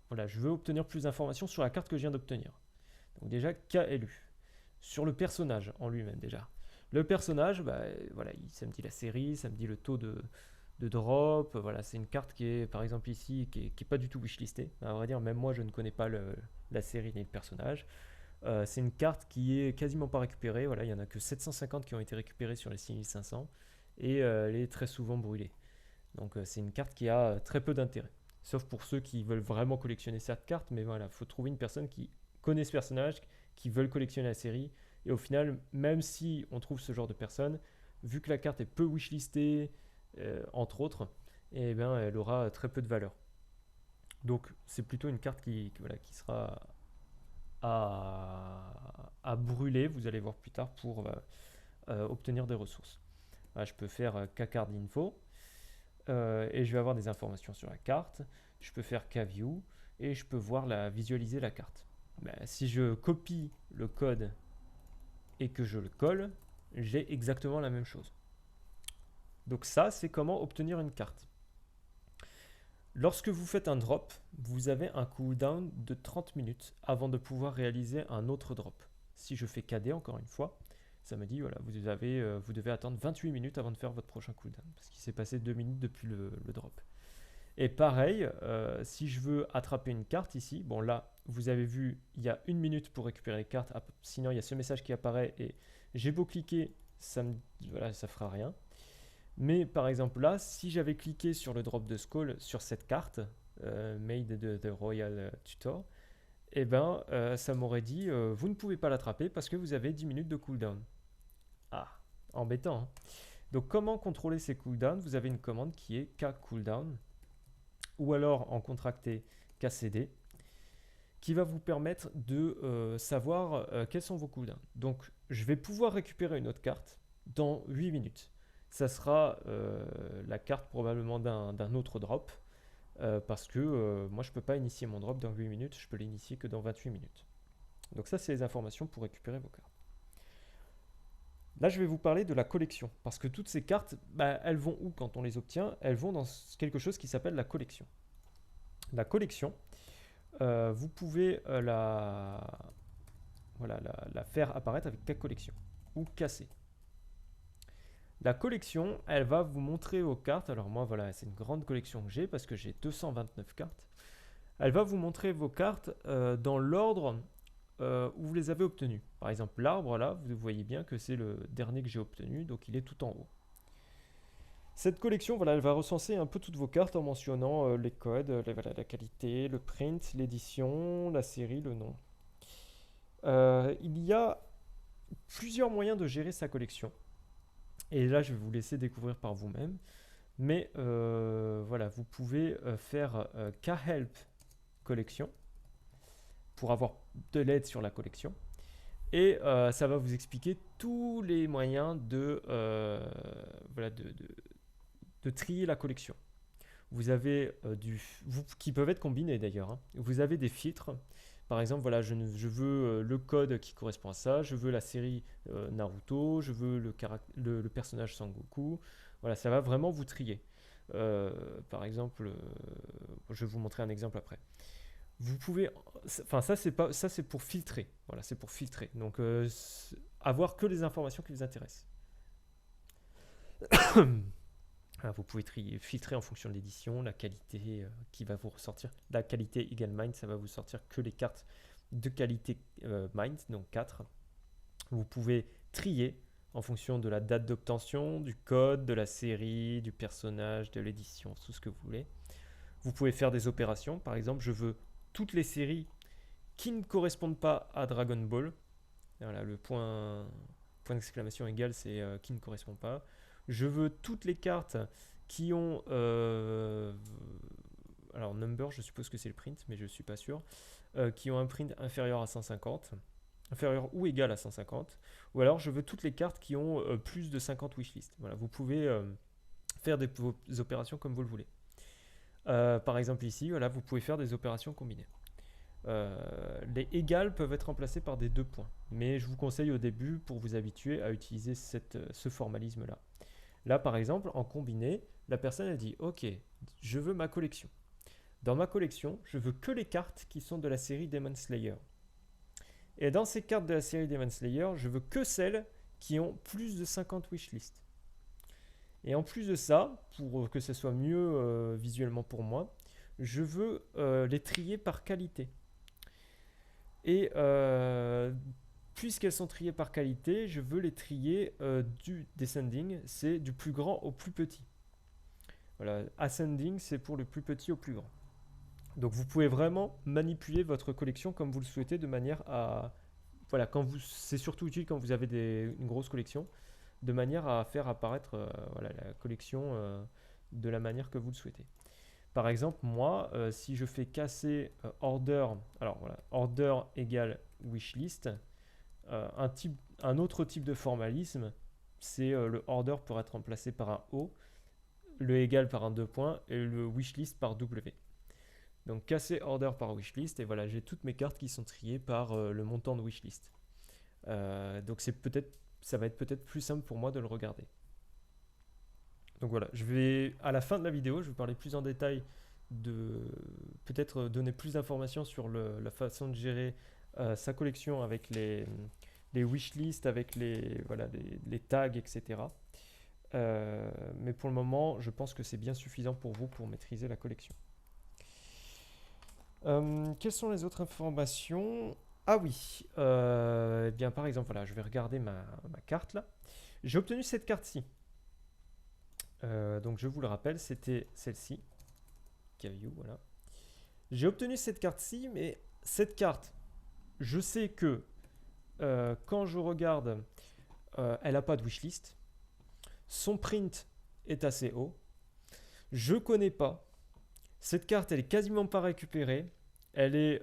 voilà, je veux obtenir plus d'informations sur la carte que je viens d'obtenir. Donc déjà, KLU. Sur le personnage en lui-même déjà. Le personnage, bah, voilà, ça me dit la série, ça me dit le taux de drop. Voilà, c'est une carte qui est, par exemple ici, qui est pas du tout wishlistée. À vrai dire, même moi, je ne connais pas la série ni le personnage. C'est une carte qui est quasiment pas récupérée. Voilà, il y en a que 750 qui ont été récupérées sur les 6500 et elle est très souvent brûlée. Donc c'est une carte qui a très peu d'intérêt. Sauf pour ceux qui veulent vraiment collectionner cette carte, mais voilà, il faut trouver une personne qui connaît ce personnage, qui veulent collectionner la série. Et au final, même si on trouve ce genre de personne, vu que la carte est peu wishlistée, entre autres, eh bien, elle aura très peu de valeur. Donc c'est plutôt une carte voilà, qui sera à brûler, vous allez voir plus tard, pour obtenir des ressources. Voilà, je peux faire K-Card Info et je vais avoir des informations sur la carte. Je peux faire K-View et je peux visualiser la carte. Ben, si je copie le code et que je le colle, j'ai exactement la même chose. Donc ça, c'est comment obtenir une carte. Lorsque vous faites un drop, vous avez un cooldown de 30 minutes avant de pouvoir réaliser un autre drop. Si je fais KD encore une fois, ça me dit voilà, vous devez attendre 28 minutes avant de faire votre prochain cooldown, parce qu'il s'est passé 2 minutes depuis le drop. Et pareil, si je veux attraper une carte ici, bon là, vous avez vu, il y a 1 minute pour récupérer les cartes, sinon il y a ce message qui apparaît et j'ai beau cliquer, voilà, ça fera rien. Mais par exemple là, si j'avais cliqué sur le drop de Skull sur cette carte, Made de Royal Tutor, eh ben, ça m'aurait dit vous ne pouvez pas l'attraper parce que vous avez 10 minutes de cooldown. Ah, embêtant. Hein. Donc comment contrôler ces cooldowns? Vous avez une commande qui est kCooldown ou alors en contracté KCD qui va vous permettre de savoir quels sont vos cooldowns. Donc je vais pouvoir récupérer une autre carte dans 8 minutes. Ça sera la carte probablement d'un autre drop parce que moi je ne peux pas initier mon drop dans 8 minutes, je peux l'initier que dans 28 minutes. Donc ça, c'est les informations pour récupérer vos cartes. Là, je vais vous parler de la collection, parce que toutes ces cartes, bah, elles vont où quand on les obtient? Elles vont dans quelque chose qui s'appelle la collection. La collection, vous pouvez la faire apparaître avec la collection, ou casser. La collection, elle va vous montrer vos cartes. Alors moi, voilà, c'est une grande collection que j'ai, parce que j'ai 229 cartes. Elle va vous montrer vos cartes dans l'ordre où vous les avez obtenues. Par exemple, l'arbre, là, vous voyez bien que c'est le dernier que j'ai obtenu, donc il est tout en haut. Cette collection, voilà, elle va recenser un peu toutes vos cartes en mentionnant les codes, voilà, la qualité, le print, l'édition, la série, le nom. Il y a plusieurs moyens de gérer sa collection. Et là, je vais vous laisser découvrir par vous-même. Mais voilà, vous pouvez faire K-Help collection pour avoir de l'aide sur la collection. Et ça va vous expliquer tous les moyens voilà, de trier la collection. Vous avez qui peuvent être combinés d'ailleurs. Hein. Vous avez des filtres. Par exemple, voilà, je veux le code qui correspond à ça, je veux la série Naruto, je veux le personnage Sangoku. Voilà, ça va vraiment vous trier. Par exemple, je vais vous montrer un exemple après. Vous pouvez, enfin ça c'est pour filtrer. Voilà, c'est pour filtrer. Donc avoir que les informations qui vous intéressent. Vous pouvez filtrer en fonction de l'édition, la qualité qui va vous ressortir. La qualité égale Mind, ça va vous sortir que les cartes de qualité Mind, donc 4. Vous pouvez trier en fonction de la date d'obtention, du code, de la série, du personnage, de l'édition, tout ce que vous voulez. Vous pouvez faire des opérations. Par exemple, je veux toutes les séries qui ne correspondent pas à Dragon Ball. Voilà, le point d'exclamation égal, c'est qui ne correspond pas. Je veux toutes les cartes qui ont... alors, number, je suppose que c'est le print, mais je ne suis pas sûr. Qui ont un print inférieur à 150. Inférieur ou égal à 150. Ou alors, je veux toutes les cartes qui ont plus de 50 wishlist. Voilà, vous pouvez faire vos opérations comme vous le voulez. Par exemple ici, voilà, vous pouvez faire des opérations combinées. Les égales peuvent être remplacés par des 2 points. Mais je vous conseille au début, pour vous habituer, à utiliser ce formalisme-là. Là, par exemple, en combiné, la personne a dit « Ok, je veux ma collection. Dans ma collection, je veux que les cartes qui sont de la série Demon Slayer. Et dans ces cartes de la série Demon Slayer, je veux que celles qui ont plus de 50 wishlist. Et en plus de ça, pour que ce soit mieux visuellement pour moi, je veux les trier par qualité. Et puisqu'elles sont triées par qualité, je veux les trier du descending, c'est du plus grand au plus petit. Voilà, ascending, c'est pour le plus petit au plus grand. Donc vous pouvez vraiment manipuler votre collection comme vous le souhaitez de manière à... Voilà, c'est surtout utile quand vous avez une grosse collection, de manière à faire apparaître voilà, la collection de la manière que vous le souhaitez. Par exemple, moi, si je fais casser order, alors voilà, order égale wishlist, un autre type de formalisme, c'est le order pour être remplacé par un O, le égal par un 2 points et le wishlist par W. Donc casser order par wishlist, et voilà, j'ai toutes mes cartes qui sont triées par le montant de wishlist. Donc ça va être peut-être plus simple pour moi de le regarder. Donc voilà, à la fin de la vidéo, je vais vous parler plus en détail peut-être donner plus d'informations sur la façon de gérer sa collection avec les wishlists, avec les tags, etc. Mais pour le moment, je pense que c'est bien suffisant pour vous pour maîtriser la collection. Quelles sont les autres informations? Ah oui, eh bien par exemple, voilà, je vais regarder ma carte là. J'ai obtenu cette carte-ci. Donc je vous le rappelle, c'était celle-ci. Voilà. J'ai obtenu cette carte-ci, mais cette carte, je sais que quand je regarde, elle n'a pas de wishlist. Son print est assez haut. Je ne connais pas. Cette carte, elle est quasiment pas récupérée. Elle est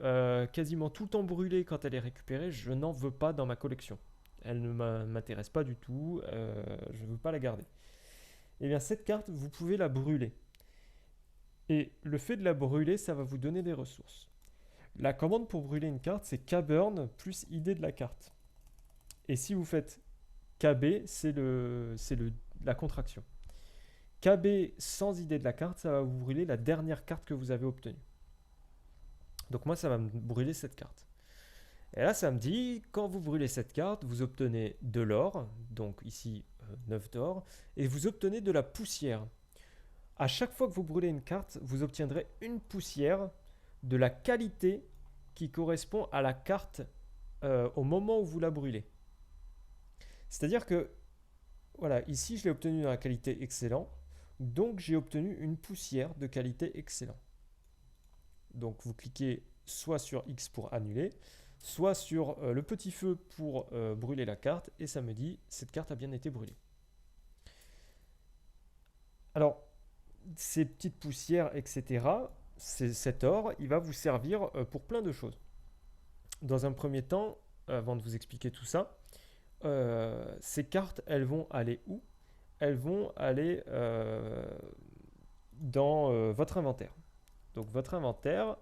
quasiment tout le temps brûlée quand elle est récupérée. Je n'en veux pas dans ma collection. Elle ne m'intéresse pas du tout. Je ne veux pas la garder. Eh bien, cette carte, vous pouvez la brûler. Et le fait de la brûler, ça va vous donner des ressources. La commande pour brûler une carte, c'est kburn plus ID de la carte. Et si vous faites KB, c'est la contraction. KB sans ID de la carte, ça va vous brûler la dernière carte que vous avez obtenue. Donc moi, ça va me brûler cette carte. Et là, ça me dit, quand vous brûlez cette carte, vous obtenez de l'or, donc ici 9 d'or, et vous obtenez de la poussière. À chaque fois que vous brûlez une carte, vous obtiendrez une poussière de la qualité qui correspond à la carte au moment où vous la brûlez. C'est-à-dire que, voilà, ici je l'ai obtenu dans la qualité excellent, donc j'ai obtenu une poussière de qualité excellent. Donc vous cliquez soit sur X pour annuler, soit sur le petit feu pour brûler la carte, et ça me dit cette carte a bien été brûlée. Alors, ces petites poussières, etc., cet or, il va vous servir pour plein de choses. Dans un premier temps, avant de vous expliquer tout ça, ces cartes, elles vont aller où? Elles vont aller dans votre inventaire. Donc votre inventaire,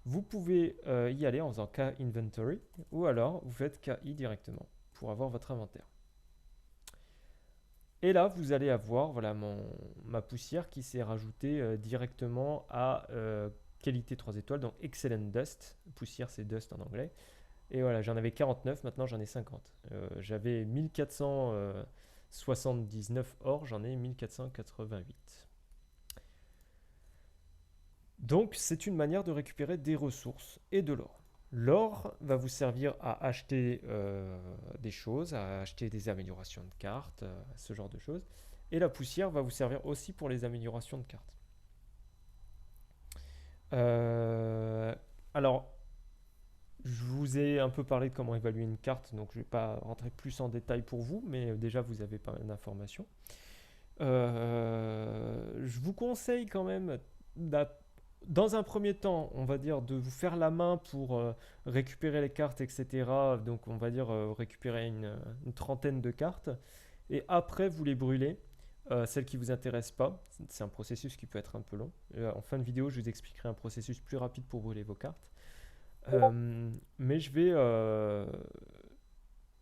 vous pouvez y aller en faisant K-Inventory ou alors vous faites KI directement pour avoir votre inventaire. Et là, vous allez avoir voilà, ma poussière qui s'est rajoutée directement à qualité 3 étoiles, donc Excellent Dust. Poussière, c'est Dust en anglais. Et voilà, j'en avais 49, maintenant j'en ai 50. J'avais 1479 or, j'en ai 1488. Donc, c'est une manière de récupérer des ressources et de l'or. L'or va vous servir à acheter des choses, à acheter des améliorations de cartes, ce genre de choses. Et la poussière va vous servir aussi pour les améliorations de cartes. Alors, je vous ai un peu parlé de comment évaluer une carte, donc je ne vais pas rentrer plus en détail pour vous, mais déjà vous avez pas mal d'informations. Je vous conseille quand même dans un premier temps, on va dire de vous faire la main pour récupérer les cartes, etc. Donc on va dire récupérer une trentaine de cartes. Et après, vous les brûlez, celles qui ne vous intéressent pas. C'est un processus qui peut être un peu long. En fin de vidéo, je vous expliquerai un processus plus rapide pour brûler vos cartes. Mais je vais...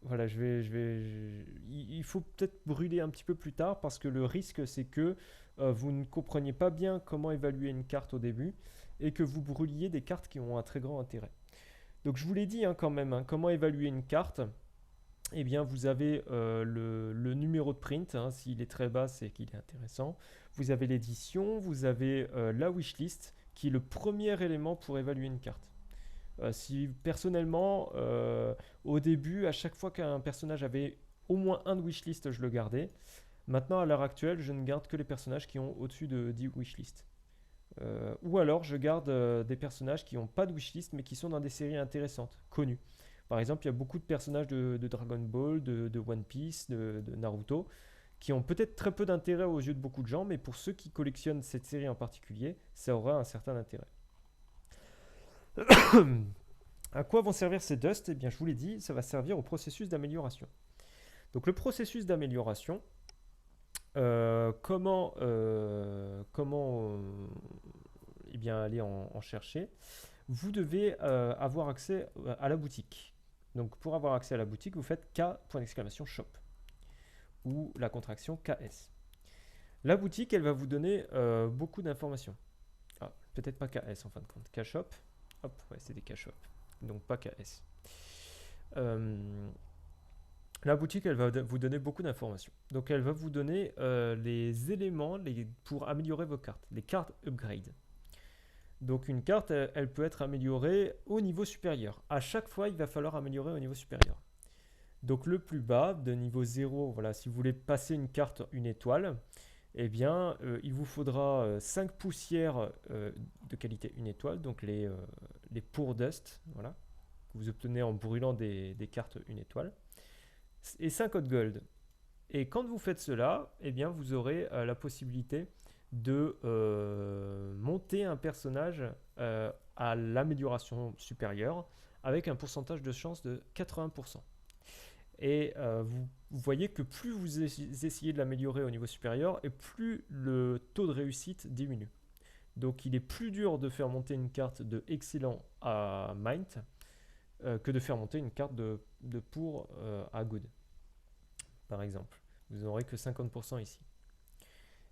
voilà, il faut peut-être brûler un petit peu plus tard parce que le risque, c'est que vous ne compreniez pas bien comment évaluer une carte au début et que vous brûliez des cartes qui ont un très grand intérêt. Donc je vous l'ai dit quand même, comment évaluer une carte. Eh bien, vous avez le numéro de print, s'il est très bas, c'est qu'il est intéressant. Vous avez l'édition, vous avez la wishlist, qui est le premier élément pour évaluer une carte. Si personnellement, au début, à chaque fois qu'un personnage avait au moins un de wishlist, je le gardais. Maintenant, à l'heure actuelle, je ne garde que les personnages qui ont au-dessus de 10 wishlist. Ou alors, je garde des personnages qui n'ont pas de wishlist, mais qui sont dans des séries intéressantes, connues. Par exemple, il y a beaucoup de personnages de Dragon Ball, de One Piece, de Naruto, qui ont peut-être très peu d'intérêt aux yeux de beaucoup de gens, mais pour ceux qui collectionnent cette série en particulier, ça aura un certain intérêt. À quoi vont servir ces dusts? Eh bien, je vous l'ai dit, ça va servir au processus d'amélioration. Donc, le processus d'amélioration, comment eh bien, aller en chercher? Vous devez avoir accès à la boutique. Donc, pour avoir accès à la boutique, vous faites K.shop ou la contraction KS. La boutique, elle va vous donner beaucoup d'informations. Ah, peut-être pas KS en fin de compte. K-shop. Hop, ouais, c'est des K-shop. Donc pas KS. La boutique, elle va vous donner beaucoup d'informations. Donc elle va vous donner les éléments pour améliorer vos cartes, les cartes upgrade. Donc une carte, elle peut être améliorée au niveau supérieur. À chaque fois, il va falloir améliorer au niveau supérieur. Donc le plus bas, de niveau 0, voilà, si vous voulez passer une carte une étoile, eh bien, il vous faudra 5 poussières de qualité une étoile, donc les pour dust, voilà, que vous obtenez en brûlant des cartes une étoile, et 5 hot gold. Et quand vous faites cela, eh bien, vous aurez la possibilité de monter un personnage à l'amélioration supérieure avec un pourcentage de chance de 80%. Et vous voyez que plus vous essayez de l'améliorer au niveau supérieur, et plus le taux de réussite diminue. Donc il est plus dur de faire monter une carte de excellent à Mind que de faire monter une carte de poor à good, par exemple. Vous n'aurez que 50% ici.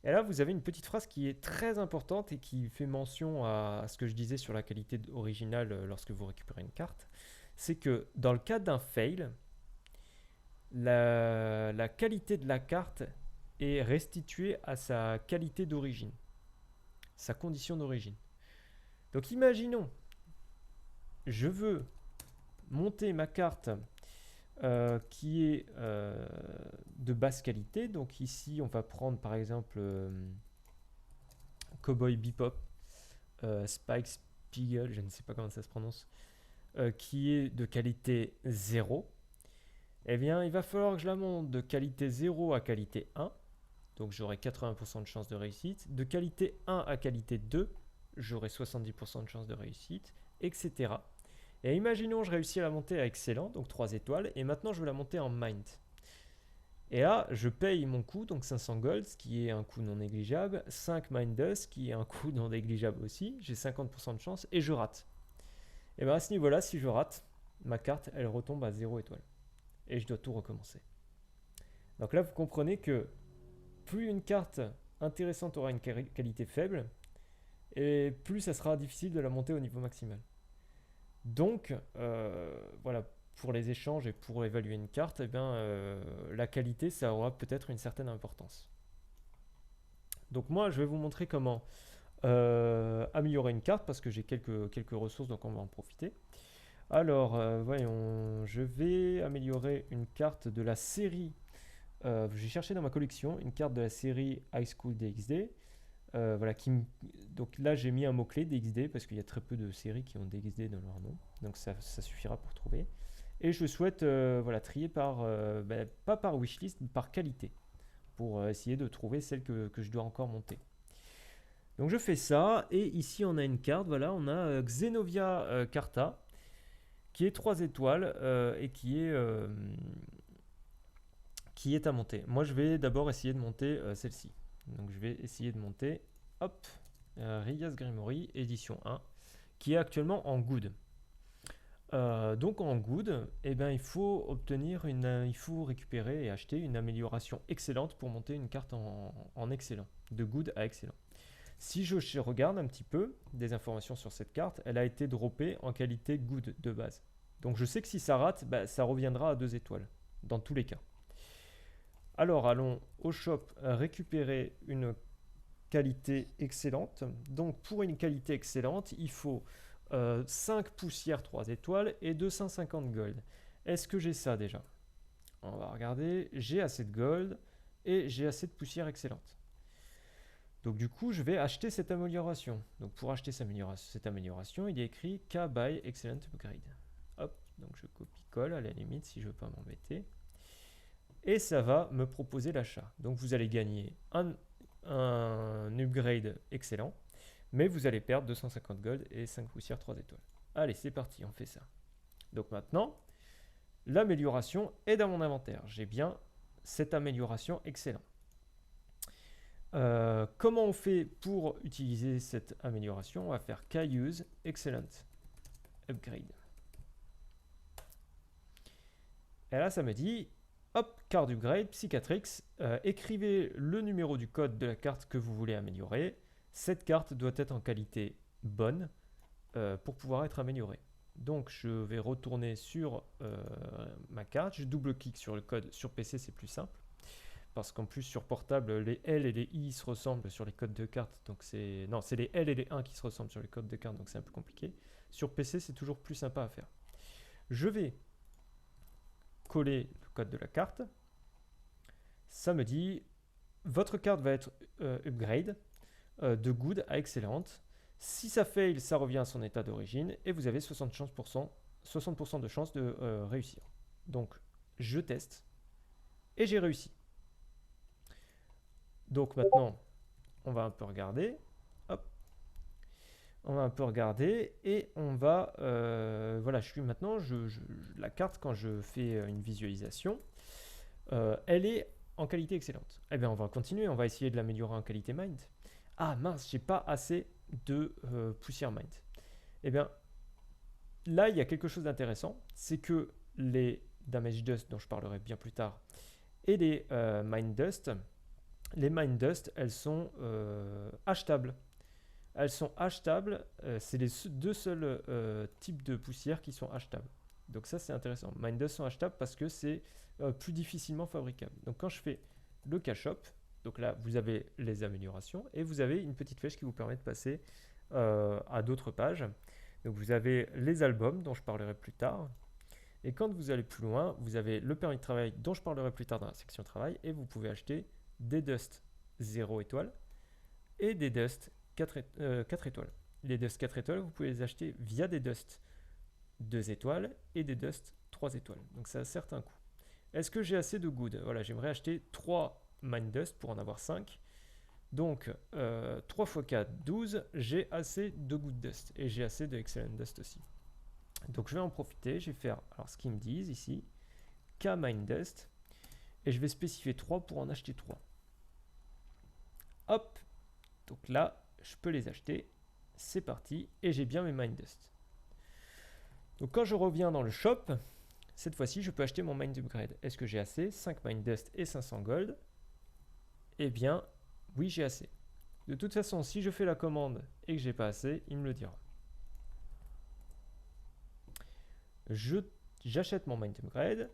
Et là, vous avez une petite phrase qui est très importante et qui fait mention à ce que je disais sur la qualité originale lorsque vous récupérez une carte. C'est que dans le cas d'un fail, la qualité de la carte est restituée à sa qualité d'origine, sa condition d'origine. Donc imaginons, je veux monter ma carte qui est de basse qualité. Donc ici, on va prendre par exemple Cowboy Bebop, Spike Spiegel, je ne sais pas comment ça se prononce, qui est de qualité 0. Eh bien, il va falloir que je la monte de qualité 0 à qualité 1. Donc j'aurai 80% de chance de réussite. De qualité 1 à qualité 2, j'aurai 70% de chance de réussite, etc. Et imaginons, je réussis à la monter à excellent, donc 3 étoiles, et maintenant je veux la monter en mind. Et là, je paye mon coût, donc 500 gold, ce qui est un coût non négligeable, 5 Mindus, qui est un coût non négligeable aussi, j'ai 50% de chance, et je rate. Et bien à ce niveau-là, si je rate, ma carte, elle retombe à 0 étoile. Et je dois tout recommencer. Donc là, vous comprenez que plus une carte intéressante aura une qualité faible, et plus ça sera difficile de la monter au niveau maximal. Donc, voilà, pour les échanges et pour évaluer une carte, eh bien, la qualité, ça aura peut-être une certaine importance. Donc moi, je vais vous montrer comment améliorer une carte, parce que j'ai quelques ressources, donc on va en profiter. Alors, voyons, je vais améliorer une carte de la série. J'ai cherché dans ma collection une carte de la série High School DxD. Voilà, donc là j'ai mis un mot-clé DxD parce qu'il y a très peu de séries qui ont DxD dans leur nom, donc ça suffira pour trouver. Et je souhaite voilà, trier pas par wishlist, mais par qualité, pour essayer de trouver celle que je dois encore monter. Donc je fais ça, et ici on a une carte, voilà, on a Xenovia Carta, qui est 3 étoiles et qui est à monter. Moi je vais d'abord essayer de monter celle-ci. Donc je vais essayer de monter, hop, Rias Grimory, édition 1, qui est actuellement en good. Donc en good, eh ben, il faut récupérer et acheter une amélioration excellente pour monter une carte en excellent, de good à excellent. Si je regarde un petit peu des informations sur cette carte, elle a été droppée en qualité good de base. Donc je sais que si ça rate, ça reviendra à 2 étoiles, dans tous les cas. Alors allons au shop récupérer une qualité excellente. Donc pour une qualité excellente, il faut 5 poussières 3 étoiles et 250 gold. Est-ce que j'ai ça déjà? On va regarder. J'ai assez de gold et j'ai assez de poussières excellentes. Donc du coup, je vais acheter cette amélioration. Donc pour acheter cette amélioration, il est écrit K buy excellent upgrade. Hop, donc je copie-colle à la limite si je veux pas m'embêter. Et ça va me proposer l'achat. Donc vous allez gagner un upgrade excellent, mais vous allez perdre 250 gold et 5 poussières 3 étoiles. Allez, c'est parti, on fait ça. Donc maintenant, l'amélioration est dans mon inventaire. J'ai bien cette amélioration excellent. Comment on fait pour utiliser cette amélioration? On va faire K-use excellent upgrade. Et là, ça me dit hop, card upgrade, Psychatrix, écrivez le numéro du code de la carte que vous voulez améliorer. Cette carte doit être en qualité bonne pour pouvoir être améliorée. Donc je vais retourner sur ma carte, je double-clique sur le code. Sur PC c'est plus simple, parce qu'en plus sur portable, les L et les I se ressemblent sur les codes de carte. Donc c'est les L et les 1 qui se ressemblent sur les codes de carte, donc c'est un peu compliqué. Sur PC c'est toujours plus sympa à faire. Je vais coller le code de la carte. Ça me dit votre carte va être upgrade de good à excellente. Si ça fail, ça revient à son état d'origine et vous avez 60% de chance de réussir. Donc je teste et j'ai réussi. Donc maintenant, on va un peu regarder. Hop. On va un peu regarder et on va voilà, la carte, quand je fais une visualisation, elle est en qualité excellente. Eh bien on va continuer, on va essayer de l'améliorer en qualité mind. Ah mince, j'ai pas assez de poussière Mind. Eh bien, là, il y a quelque chose d'intéressant, c'est que les Damage Dust, dont je parlerai bien plus tard, et les Mind Dust, elles sont achetables. Elles sont achetables, c'est les deux seuls types de poussière qui sont achetables. Donc ça, c'est intéressant. Mind Dust sont achetables parce que c'est plus difficilement fabricable. Donc quand je fais le cache shop, donc là, vous avez les améliorations et vous avez une petite flèche qui vous permet de passer à d'autres pages. Donc vous avez les albums dont je parlerai plus tard. Et quand vous allez plus loin, vous avez le permis de travail dont je parlerai plus tard dans la section travail et vous pouvez acheter des Dust 0 étoiles et des Dust 4 étoiles. Les Dust 4 étoiles, vous pouvez les acheter via des Dust 2 étoiles et des Dust 3 étoiles. Donc ça a certes un coût. Est-ce que j'ai assez de good? Voilà, j'aimerais acheter 3 Mind Dust pour en avoir 5. Donc 3 x 4, 12, j'ai assez de Good Dust et j'ai assez de Excellent Dust aussi. Donc je vais en profiter, je vais faire alors ce qu'ils me disent ici, K Mind Dust, et je vais spécifier 3 pour en acheter 3. Hop, donc là, je peux les acheter, c'est parti, et j'ai bien mes Mind Dust. Donc quand je reviens dans le shop, cette fois-ci, je peux acheter mon Mind Upgrade. Est-ce que j'ai assez? 5 Mind Dust et 500 Gold. Eh bien, oui, j'ai assez. De toute façon, si je fais la commande et que j'ai pas assez, il me le dira. J'achète mon Mind Upgrade.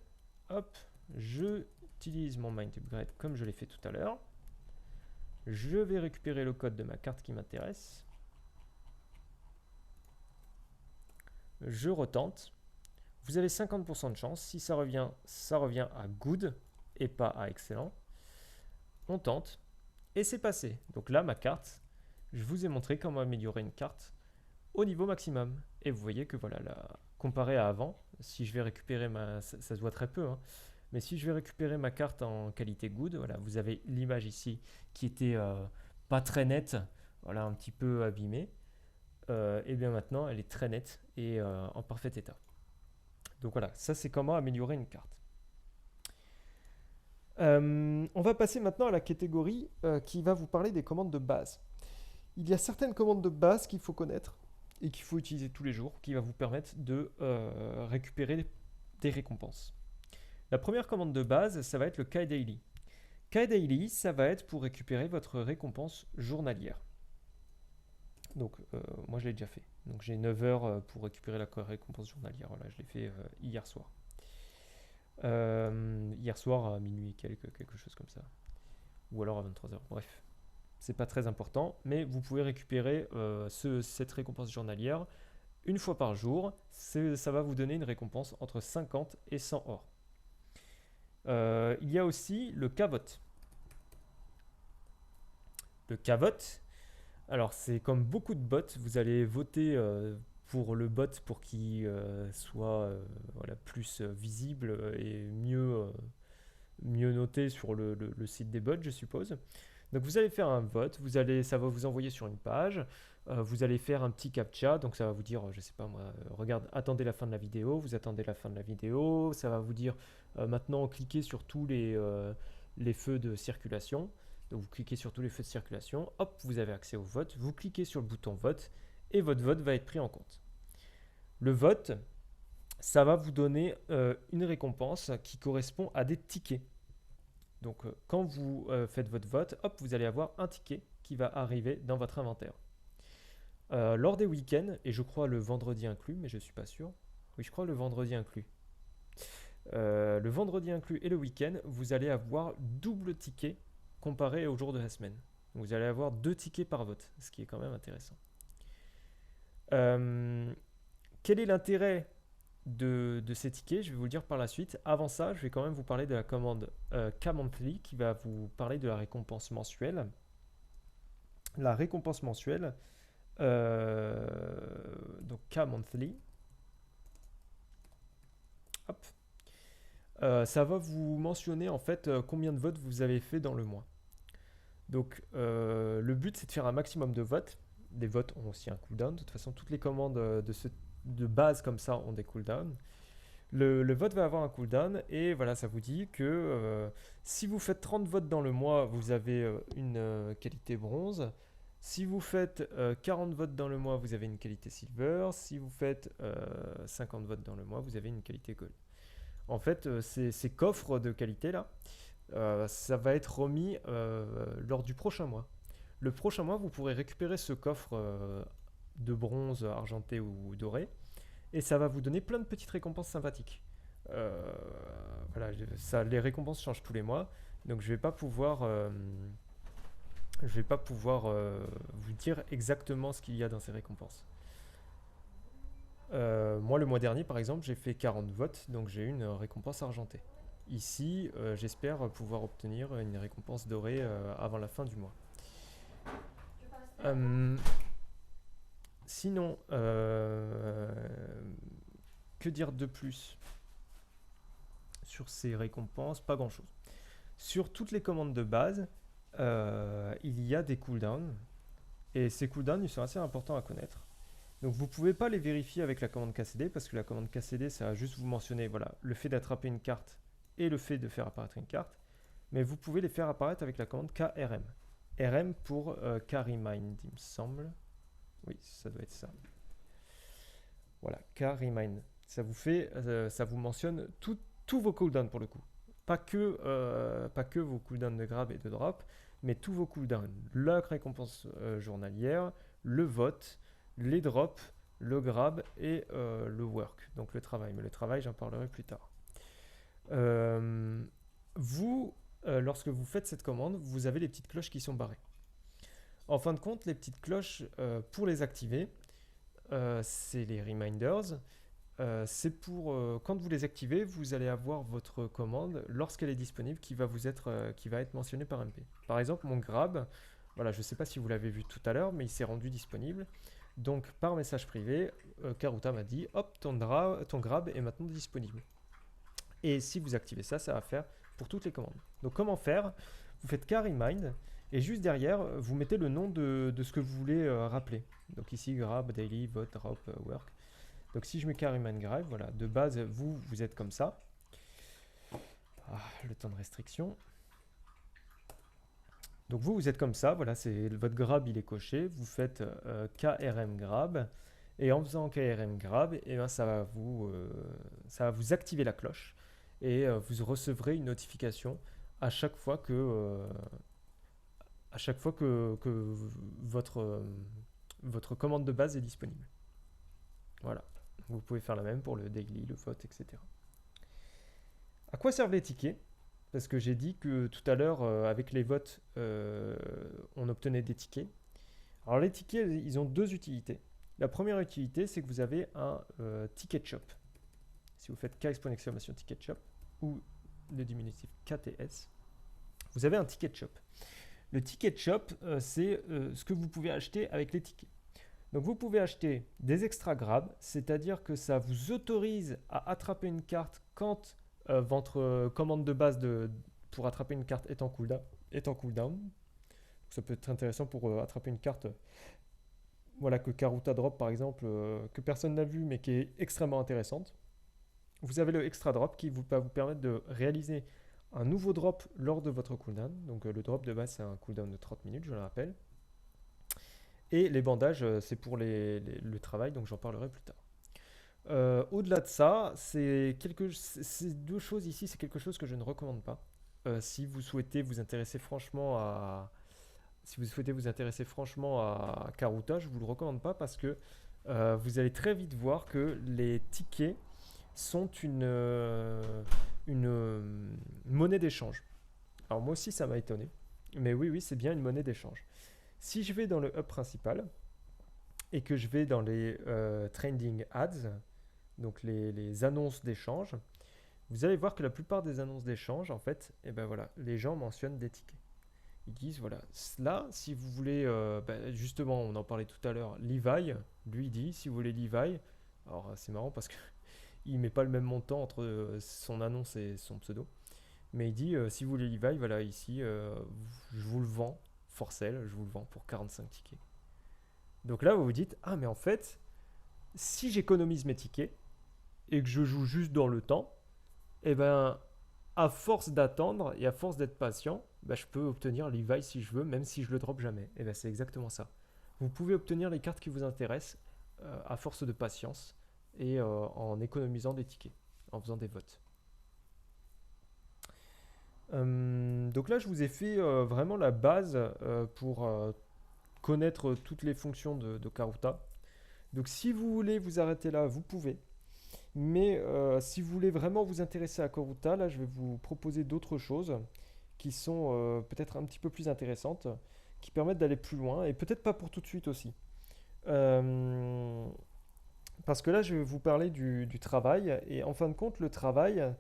Hop, j'utilise mon Mind Upgrade comme je l'ai fait tout à l'heure. Je vais récupérer le code de ma carte qui m'intéresse. Je retente. Vous avez 50% de chance. Si ça revient à good et pas à excellent. On tente et c'est passé. Donc là, ma carte, je vous ai montré comment améliorer une carte au niveau maximum. Et vous voyez que voilà, là, comparé à avant, si je vais récupérer ça se voit très peu, hein, mais si je vais récupérer ma carte en qualité good, voilà, vous avez l'image ici qui était pas très nette, voilà, un petit peu abîmée. Et bien maintenant, elle est très nette et en parfait état. Donc voilà, ça c'est comment améliorer une carte. On va passer maintenant à la catégorie qui va vous parler des commandes de base. Il y a certaines commandes de base qu'il faut connaître et qu'il faut utiliser tous les jours, qui va vous permettre de récupérer des récompenses. La première commande de base, ça va être le KDaily. KDaily, ça va être pour récupérer votre récompense journalière. Donc, moi, je l'ai déjà fait. Donc, j'ai 9 heures pour récupérer la récompense journalière. Voilà, je l'ai fait hier soir. Hier soir à minuit, quelque chose comme ça. Ou alors à 23h. Bref, c'est pas très important. Mais vous pouvez récupérer cette récompense journalière une fois par jour. Ça va vous donner une récompense entre 50 et 100 or. Il y a aussi le K-Vote. Le K-Vote, alors c'est comme beaucoup de bots, vous allez voter pour le bot pour qu'il soit voilà, plus visible et mieux noté sur le site des bots, je suppose. Donc vous allez faire un vote, ça va vous envoyer sur une page, vous allez faire un petit captcha, donc ça va vous dire, je sais pas moi, regarde, attendez la fin de la vidéo, vous attendez la fin de la vidéo, ça va vous dire maintenant cliquez sur tous les feux de circulation. Donc vous cliquez sur tous les feux de circulation, hop, vous avez accès au vote, vous cliquez sur le bouton vote et votre vote va être pris en compte. Le vote, ça va vous donner une récompense qui correspond à des tickets. Donc quand vous faites votre vote, hop, vous allez avoir un ticket qui va arriver dans votre inventaire. Lors des week-ends, et je crois le vendredi inclus, mais je ne suis pas sûr. Oui, je crois le vendredi inclus. Le vendredi inclus et le week-end, vous allez avoir double ticket comparé au jour de la semaine. Donc vous allez avoir 2 tickets par vote, ce qui est quand même intéressant. Quel est l'intérêt de ces tickets? Je vais vous le dire par la suite. Avant ça, je vais quand même vous parler de la commande K-Monthly qui va vous parler de la récompense mensuelle. La récompense mensuelle, donc K-Monthly, hop. Ça va vous mentionner en fait combien de votes vous avez fait dans le mois. Donc le but c'est de faire un maximum de votes. Les votes ont aussi un cooldown. De toute façon, toutes les commandes de base comme ça ont des cooldowns. Le vote va avoir un cooldown et voilà, ça vous dit que si vous faites 30 votes dans le mois, vous avez une qualité bronze. Si vous faites 40 votes dans le mois, vous avez une qualité silver. Si vous faites 50 votes dans le mois, vous avez une qualité gold. En fait, ces coffres de qualité là, ça va être remis lors du prochain mois. Le prochain mois, vous pourrez récupérer ce coffre de bronze, argenté ou doré, et ça va vous donner plein de petites récompenses sympathiques. Euh, voilà, les récompenses changent tous les mois, donc je vais pas pouvoir vous dire exactement ce qu'il y a dans ces récompenses. Moi, le mois dernier, par exemple, j'ai fait 40 votes, donc j'ai eu une récompense argentée. Ici, j'espère pouvoir obtenir une récompense dorée avant la fin du mois. Euh, Sinon, que dire de plus sur ces récompenses? Pas grand-chose. Sur toutes les commandes de base, il y a des cooldowns. Et ces cooldowns, ils sont assez importants à connaître. Donc vous ne pouvez pas les vérifier avec la commande KCD, parce que la commande KCD, ça va juste vous mentionner voilà, le fait d'attraper une carte et le fait de faire apparaître une carte. Mais vous pouvez les faire apparaître avec la commande KRM. RM pour KRemind, il me semble. Oui, ça doit être ça. Voilà, KRemind. Ça vous mentionne tous vos cooldowns pour le coup. Pas que vos cooldowns de grab et de drop, mais tous vos cooldowns. La récompense journalière, le vote, les drops, le grab et le work, donc le travail. Mais le travail, j'en parlerai plus tard. Euh, Lorsque vous faites cette commande, vous avez les petites cloches qui sont barrées. En fin de compte, les petites cloches, pour les activer, c'est les reminders. C'est pour quand vous les activez, vous allez avoir votre commande lorsqu'elle est disponible qui va être mentionnée par MP. Par exemple, mon grab, voilà, je ne sais pas si vous l'avez vu tout à l'heure, mais il s'est rendu disponible. Donc par message privé, Karuta m'a dit hop, ton grab est maintenant disponible. Et si vous activez ça, ça va faire pour toutes les commandes. Donc comment faire? Vous faites KRemind et juste derrière, vous mettez le nom de ce que vous voulez rappeler. Donc ici, grab, daily, vote, drop, work. Donc si je mets KRemind grab, voilà, de base, vous êtes comme ça. Le temps de restriction. Donc vous êtes comme ça, voilà, votre grab, il est coché. Vous faites KRM grab. Et en faisant KRM grab, eh ben, ça va vous activer la cloche. Et vous recevrez une notification à chaque fois que votre commande de base est disponible. Voilà. Vous pouvez faire la même pour le daily, le vote, etc. À quoi servent les tickets? Parce que j'ai dit que tout à l'heure, avec les votes, on obtenait des tickets. Alors les tickets, ils ont deux utilités. La première utilité, c'est que vous avez un ticket shop. Si vous faites K exclamation ticket shop ou le diminutif KTS, vous avez un ticket shop. Le ticket shop, c'est ce que vous pouvez acheter avec les tickets. Donc vous pouvez acheter des extra grab, c'est-à-dire que ça vous autorise à attraper une carte quand votre commande de base pour attraper une carte est en cooldown. Ça peut être intéressant pour attraper une carte voilà, que Karuta drop par exemple, que personne n'a vu mais qui est extrêmement intéressante. Vous avez le extra drop qui va vous permettre de réaliser un nouveau drop lors de votre cooldown. Donc le drop de base c'est un cooldown de 30 minutes, je le rappelle. Et les bandages c'est pour le travail, donc j'en parlerai plus tard. Au-delà de ça, ces deux choses ici, c'est quelque chose que je ne recommande pas. Si vous souhaitez vous intéresser franchement à Karuta, je ne vous le recommande pas parce que vous allez très vite voir que les tickets sont une monnaie d'échange. Alors moi aussi ça m'a étonné, mais oui, c'est bien une monnaie d'échange. Si je vais dans le hub principal et que je vais dans les trending ads, donc les annonces d'échange, vous allez voir que la plupart des annonces d'échange, en fait, voilà, les gens mentionnent des tickets. Ils disent, voilà, là, si vous voulez, justement, on en parlait tout à l'heure, Levi, lui dit, si vous voulez Levi, alors c'est marrant parce qu'il ne met pas le même montant entre son annonce et son pseudo, mais il dit, si vous voulez Levi, voilà, ici, je vous le vends, Forcel, je vous le vends pour 45 tickets. Donc là, vous vous dites, ah, mais en fait, si j'économise mes tickets et que je joue juste dans le temps, à force d'attendre et à force d'être patient, bah, je peux obtenir Levi si je veux, même si je le drop jamais. Et ben c'est exactement ça. Vous pouvez obtenir les cartes qui vous intéressent à force de patience et en économisant des tickets, en faisant des votes. Donc là, je vous ai fait vraiment la base pour connaître toutes les fonctions de Karuta. Donc si vous voulez vous arrêter là, vous pouvez. Mais si vous voulez vraiment vous intéresser à Karuta, là, je vais vous proposer d'autres choses qui sont peut-être un petit peu plus intéressantes, qui permettent d'aller plus loin, et peut-être pas pour tout de suite aussi. Euh, Parce que là, je vais vous parler du travail, et en fin de compte, le travail,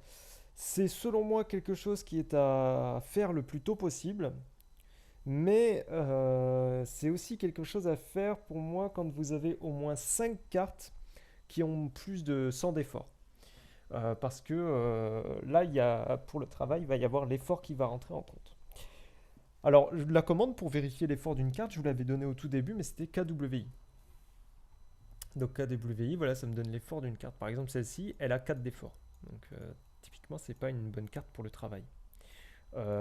c'est selon moi quelque chose qui est à faire le plus tôt possible, mais c'est aussi quelque chose à faire pour moi quand vous avez au moins 5 cartes qui ont plus de 100 d'efforts. Parce que là, pour le travail, il va y avoir l'effort qui va rentrer en compte. Alors, la commande pour vérifier l'effort d'une carte, je vous l'avais donné au tout début, mais c'était KWI. Donc KWI, voilà, ça me donne l'effort d'une carte. Par exemple, celle-ci, elle a 4 d'effort. Donc typiquement, c'est pas une bonne carte pour le travail.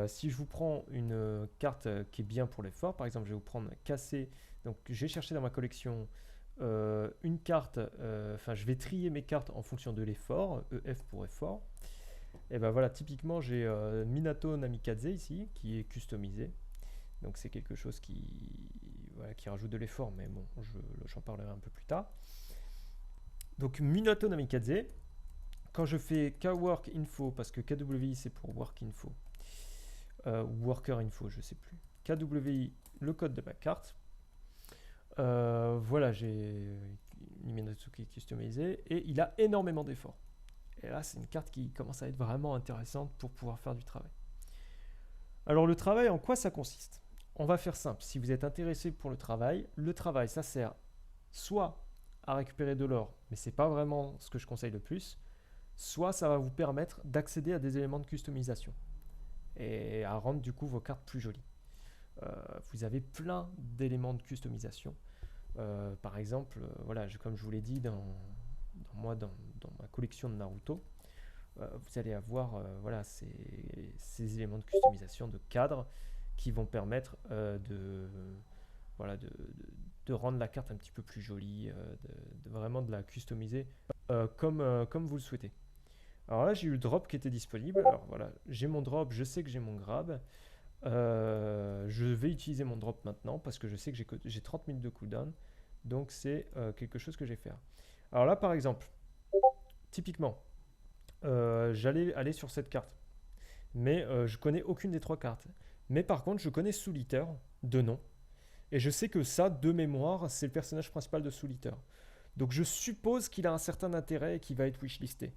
Si je vous prends une carte qui est bien pour l'effort, par exemple, je vais vous prendre cassé. Donc j'ai cherché dans ma collection une carte, enfin je vais trier mes cartes en fonction de l'effort, EF pour effort. Et ben voilà, typiquement j'ai Minato Namikaze ici, qui est customisé. Donc c'est quelque chose voilà, qui rajoute de l'effort, mais bon, j'en parlerai un peu plus tard. Donc Minato Namikaze, quand je fais K-Work Info, parce que KWI c'est pour Work Info, ou Worker Info, je sais plus. KWI, le code de ma carte. Voilà, j'ai Minato qui est customisé, et il a énormément d'efforts. Et là, c'est une carte qui commence à être vraiment intéressante pour pouvoir faire du travail. Alors le travail, en quoi ça consiste? On va faire simple. Si vous êtes intéressé pour le travail, ça sert soit à récupérer de l'or, mais c'est pas vraiment ce que je conseille le plus, soit ça va vous permettre d'accéder à des éléments de customisation et à rendre du coup vos cartes plus jolies. Vous avez plein d'éléments de customisation. Par exemple, voilà, comme je vous l'ai dit dans ma collection de Naruto, vous allez avoir voilà, ces éléments de customisation, de cadre, qui vont permettre voilà, de rendre la carte un petit peu plus jolie, vraiment de la customiser comme vous le souhaitez. Alors là, j'ai eu le drop qui était disponible. Alors voilà, j'ai mon drop, je sais que j'ai mon grab. Je vais utiliser mon drop maintenant parce que je sais que j'ai 30 minutes de cooldown. Donc c'est quelque chose que je vais faire. Alors là, par exemple, typiquement, j'allais aller sur cette carte. Mais je connais aucune des 3 cartes. Mais par contre, je connais Soul Eater de nom. Et je sais que ça, de mémoire, c'est le personnage principal de Soul Eater. Donc je suppose qu'il a un certain intérêt et qu'il va être wishlisté.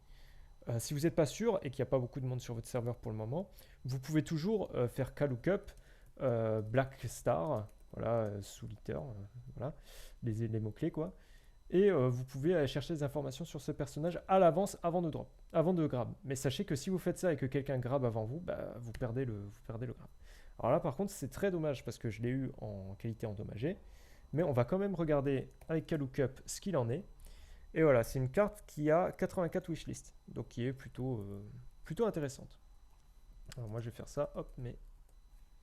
Si vous n'êtes pas sûr et qu'il n'y a pas beaucoup de monde sur votre serveur pour le moment, vous pouvez toujours faire KLOOKUP, Black Star, voilà, Soul Eater, voilà, les mots-clés quoi. Et vous pouvez aller chercher des informations sur ce personnage à l'avance avant de drop, avant de grab. Mais sachez que si vous faites ça et que quelqu'un grab avant vous, bah, vous perdez le grab. Alors là par contre c'est très dommage parce que je l'ai eu en qualité endommagée. Mais on va quand même regarder avec KLOOKUP ce qu'il en est. Et voilà, c'est une carte qui a 84 wishlist, donc qui est plutôt intéressante. Alors moi je vais faire ça, hop, mais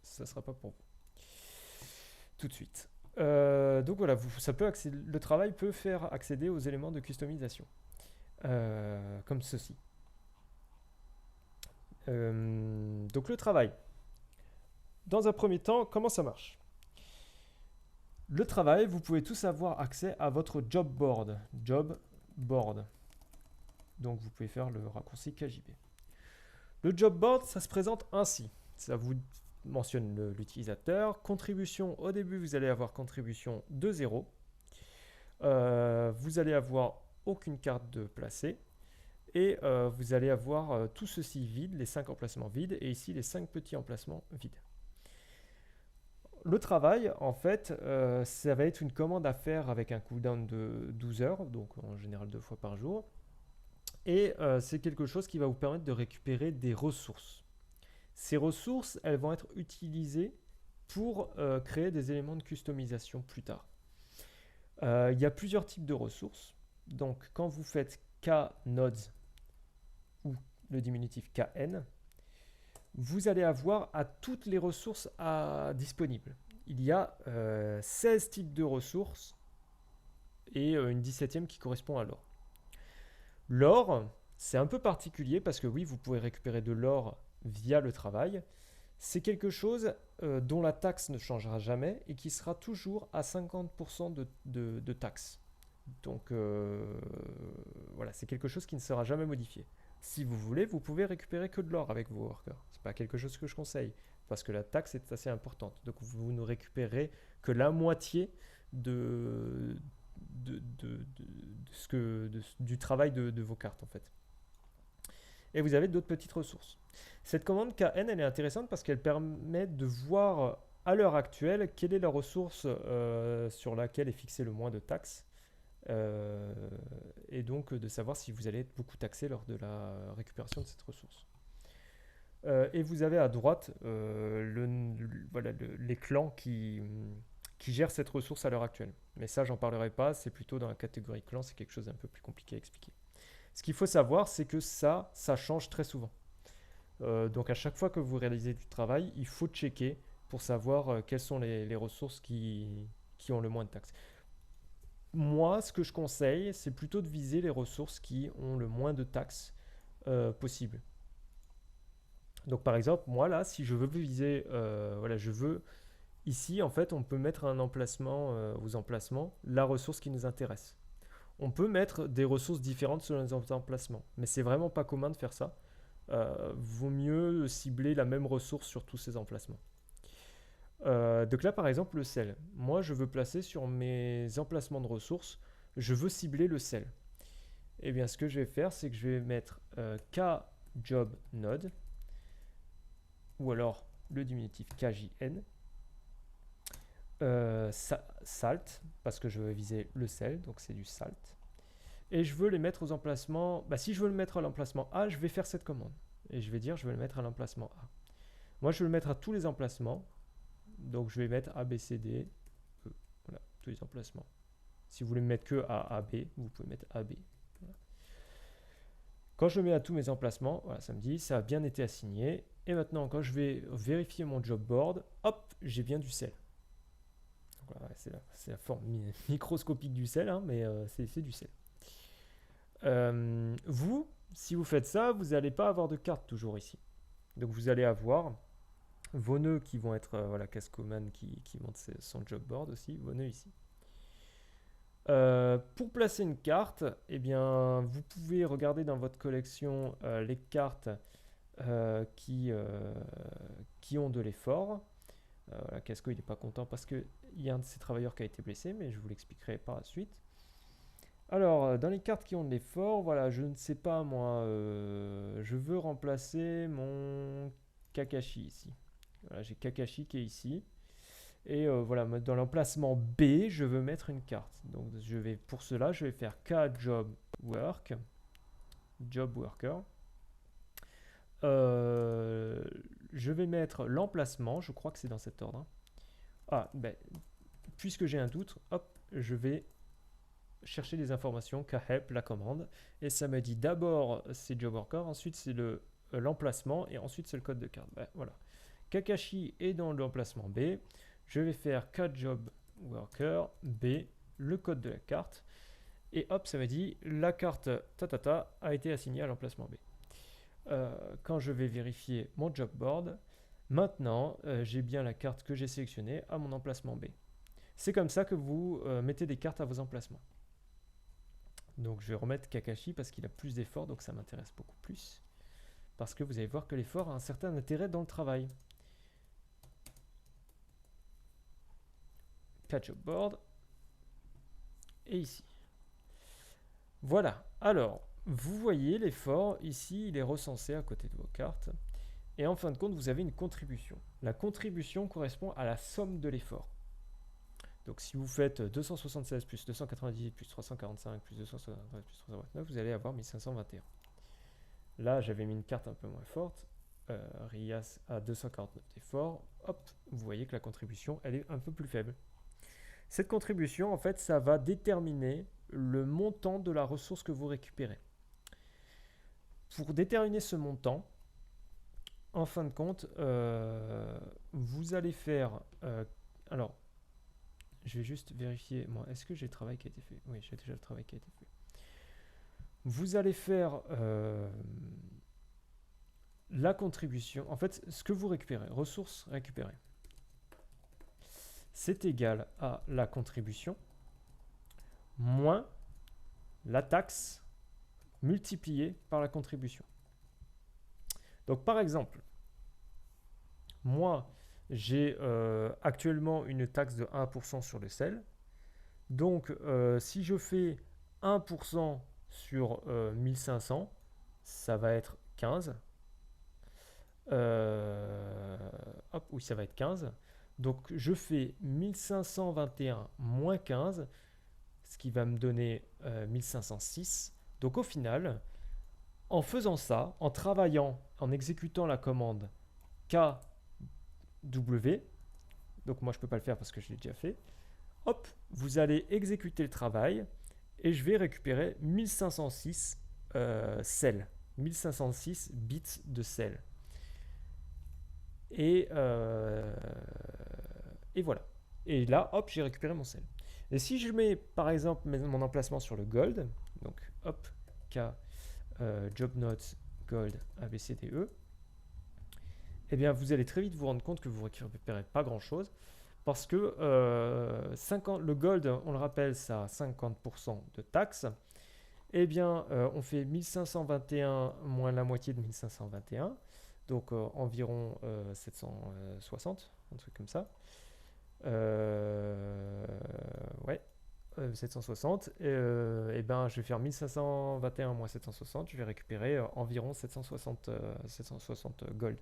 ça ne sera pas pour vous tout de suite. Donc voilà, le travail peut faire accéder aux éléments de customisation, comme ceci. Donc le travail. Dans un premier temps, comment ça marche? Le travail, vous pouvez tous avoir accès à votre job board. Job board. Donc vous pouvez faire le raccourci KJB. Le job board, ça se présente ainsi. Ça vous mentionne l'utilisateur. Contribution, au début, vous allez avoir contribution de 0. Vous allez avoir aucune carte de placer. Et vous allez avoir tout ceci vide, les 5 emplacements vides. Et ici, les 5 petits emplacements vides. Le travail, en fait, ça va être une commande à faire avec un cooldown de 12 heures, donc en général 2 fois par jour. Et c'est quelque chose qui va vous permettre de récupérer des ressources. Ces ressources, elles vont être utilisées pour créer des éléments de customisation plus tard. Il y a plusieurs types de ressources. Donc, quand vous faites K-Nodes ou le diminutif KN, vous allez avoir à toutes les ressources disponibles. Il y a 16 types de ressources et une 17e qui correspond à l'or. L'or, c'est un peu particulier parce que oui, vous pouvez récupérer de l'or via le travail. C'est quelque chose dont la taxe ne changera jamais et qui sera toujours à 50% de taxe. Donc voilà, c'est quelque chose qui ne sera jamais modifié. Si vous voulez, vous pouvez récupérer que de l'or avec vos workers. Ce n'est pas quelque chose que je conseille parce que la taxe est assez importante. Donc vous ne récupérez que la moitié du travail de vos cartes en fait. Et vous avez d'autres petites ressources. Cette commande KN, elle est intéressante parce qu'elle permet de voir à l'heure actuelle quelle est la ressource sur laquelle est fixé le moins de taxes. Et donc de savoir si vous allez être beaucoup taxé lors de la récupération de cette ressource. Et vous avez à droite les clans qui gèrent cette ressource à l'heure actuelle. Mais ça, j'en parlerai pas, c'est plutôt dans la catégorie clan, c'est quelque chose d'un peu plus compliqué à expliquer. Ce qu'il faut savoir, c'est que ça change très souvent. Donc à chaque fois que vous réalisez du travail, il faut checker pour savoir quelles sont les ressources qui ont le moins de taxes. Moi, ce que je conseille, c'est plutôt de viser les ressources qui ont le moins de taxes possible. Donc par exemple, moi là, si je veux viser, je veux ici en fait, on peut mettre un emplacement aux emplacements, la ressource qui nous intéresse. On peut mettre des ressources différentes selon les emplacements, mais c'est vraiment pas commun de faire ça. Vaut mieux cibler la même ressource sur tous ces emplacements. Donc là par exemple le sel, moi je veux placer sur mes emplacements de ressources, je veux cibler le sel. Et bien ce que je vais faire, c'est que je vais mettre kJobNode ou alors le diminutif kJn, salt parce que je veux viser le sel, donc c'est du salt. Et je veux les mettre aux emplacements, si je veux le mettre à l'emplacement A, je vais faire cette commande. Et je vais dire je vais le mettre à l'emplacement A. Moi je veux le mettre à tous les emplacements. Donc je vais mettre A, B, C, D, E. Voilà, tous les emplacements. Si vous voulez mettre que à AB, vous pouvez mettre AB. Voilà. Quand je mets à tous mes emplacements, voilà, ça me dit ça a bien été assigné. Et maintenant, quand je vais vérifier mon job board, hop, j'ai bien du sel. Voilà, c'est la forme microscopique du sel, hein, mais c'est du sel. Vous, si vous faites ça, vous n'allez pas avoir de carte toujours ici. Donc vous allez avoir vos nœuds qui vont être, Cascoman qui monte son job board aussi, vos nœuds ici. Pour placer une carte, eh bien, vous pouvez regarder dans votre collection les cartes qui ont de l'effort. Casco, il n'est pas content parce qu'il y a un de ses travailleurs qui a été blessé, mais je vous l'expliquerai par la suite. Alors, dans les cartes qui ont de l'effort, voilà, je ne sais pas moi, je veux remplacer mon Kakashi ici. Voilà, j'ai Kakashi qui est ici. Et voilà, dans l'emplacement B, je veux mettre une carte. Donc pour cela, je vais faire kJobWork, Job Worker. Je vais mettre l'emplacement, je crois que c'est dans cet ordre. Puisque j'ai un doute, hop, je vais chercher des informations, khelp, la commande, et ça me dit d'abord c'est Job Worker, ensuite c'est l'emplacement, et ensuite c'est le code de carte. Voilà. Kakashi est dans l'emplacement B. Je vais faire kJobWorker B, le code de la carte. Et hop, ça me dit la carte a été assignée à l'emplacement B. Quand je vais vérifier mon job board, maintenant j'ai bien la carte que j'ai sélectionnée à mon emplacement B. C'est comme ça que vous mettez des cartes à vos emplacements. Donc je vais remettre Kakashi parce qu'il a plus d'efforts, donc ça m'intéresse beaucoup plus. Parce que vous allez voir que l'effort a un certain intérêt dans le travail. Job board et ici. Voilà, alors vous voyez l'effort ici, il est recensé à côté de vos cartes et en fin de compte vous avez une contribution. La contribution correspond à la somme de l'effort. Donc si vous faites 276 plus 298 plus 345 plus 273 plus 329, vous allez avoir 1521. Là j'avais mis une carte un peu moins forte, Rias a 249 d'effort, hop, vous voyez que la contribution elle est un peu plus faible. Cette contribution, en fait, ça va déterminer le montant de la ressource que vous récupérez. Pour déterminer ce montant, en fin de compte, vous allez faire... alors, je vais juste vérifier, moi, est-ce que j'ai le travail qui a été fait? Oui, j'ai déjà le travail qui a été fait. Vous allez faire la contribution. En fait, ce que vous récupérez, ressources récupérées, c'est égal à la contribution moins la taxe multipliée par la contribution. Donc, par exemple, moi, j'ai actuellement une taxe de 1% sur le sel. Donc, si je fais 1% sur 1500, ça va être 15. Hop, oui, ça va être 15. Donc, je fais 1521 moins 15, ce qui va me donner 1506. Donc, au final, en faisant ça, en travaillant, en exécutant la commande KW, donc moi je ne peux pas le faire parce que je l'ai déjà fait, hop, vous allez exécuter le travail et je vais récupérer 1506 sel, 1506 bits de sel. Et voilà. Et là, hop, j'ai récupéré mon sel. Et si je mets par exemple mon emplacement sur le gold, donc hop, K, job notes, gold, ABCDE, eh bien vous allez très vite vous rendre compte que vous ne récupérez pas grand chose. Parce que le gold, on le rappelle, ça a 50% de taxes. Eh bien, on fait 1521 moins la moitié de 1521. Donc environ 760, un truc comme ça. Ouais, 760. Et ben, je vais faire 1521 moins 760. Je vais récupérer environ 760 gold.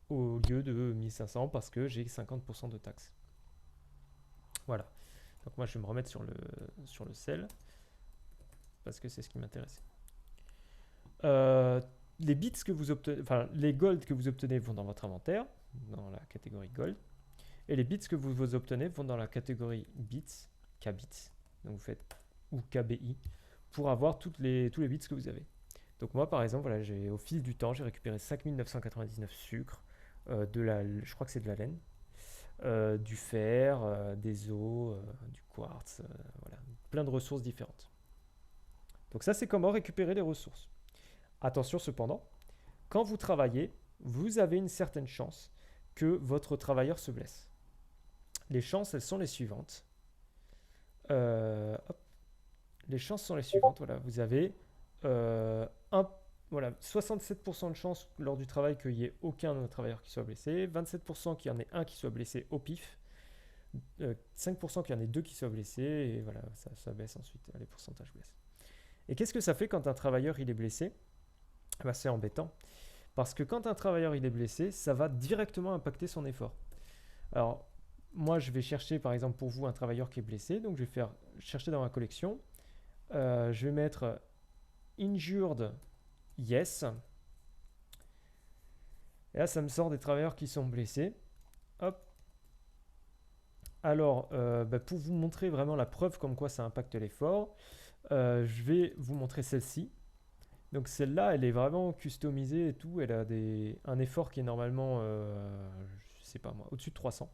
Au lieu de 1500 parce que j'ai 50% de taxes. Voilà. Donc moi je vais me remettre sur le sel parce que c'est ce qui m'intéresse. Les bits que vous obtenez, enfin les gold que vous obtenez vont dans votre inventaire, dans la catégorie gold, et les bits que vous obtenez vont dans la catégorie bits, kbits, donc vous faites ou kbi pour avoir tous les bits que vous avez. Donc moi par exemple, voilà, au fil du temps, j'ai récupéré 5999 sucres, je crois que c'est de la laine, du fer, des os, du quartz, voilà, plein de ressources différentes. Donc ça, c'est comment récupérer les ressources. Attention cependant, quand vous travaillez, vous avez une certaine chance que votre travailleur se blesse. Les chances, elles sont les suivantes. Les chances sont les suivantes. Voilà, vous avez 67% de chances lors du travail qu'il n'y ait aucun travailleur qui soit blessé, 27% qu'il y en ait un qui soit blessé au pif, 5% qu'il y en ait deux qui soient blessés, et voilà, ça baisse ensuite, les pourcentages baissent. Et qu'est-ce que ça fait quand un travailleur il est blessé? C'est embêtant, parce que quand un travailleur il est blessé, ça va directement impacter son effort. Alors, moi je vais chercher par exemple pour vous un travailleur qui est blessé, donc je vais chercher dans ma collection, je vais mettre injured yes. Et là, ça me sort des travailleurs qui sont blessés. Hop. Alors, pour vous montrer vraiment la preuve comme quoi ça impacte l'effort, je vais vous montrer celle-ci. Donc celle-là, elle est vraiment customisée et tout. Elle a un effort qui est normalement, je sais pas moi, au-dessus de 300.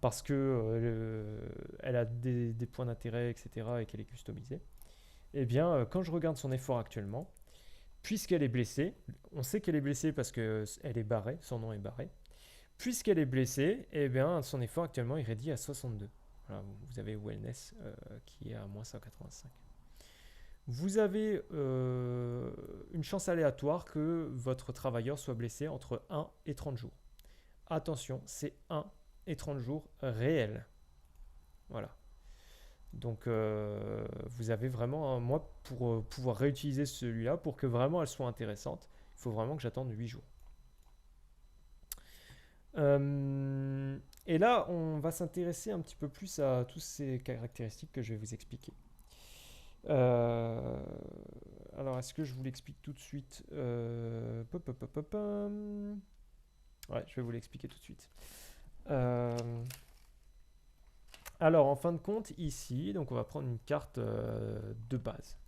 Parce que elle a des points d'intérêt, etc. et qu'elle est customisée. Eh bien, quand je regarde son effort actuellement, puisqu'elle est blessée, on sait qu'elle est blessée parce qu'elle est barrée, son nom est barré. Puisqu'elle est blessée, eh bien, son effort actuellement est réduit à 62. Voilà, vous avez Wellness qui est à moins 185. Vous avez une chance aléatoire que votre travailleur soit blessé entre 1 et 30 jours. Attention, c'est 1 et 30 jours réels. Voilà. Donc, vous avez vraiment un mois pour pouvoir réutiliser celui-là pour que vraiment elle soit intéressante. Il faut vraiment que j'attende 8 jours. Et là, on va s'intéresser un petit peu plus à toutes ces caractéristiques que je vais vous expliquer. Alors, est-ce que je vous l'explique tout de suite? Ouais, je vais vous l'expliquer tout de suite. Alors, en fin de compte, ici, donc on va prendre une carte de base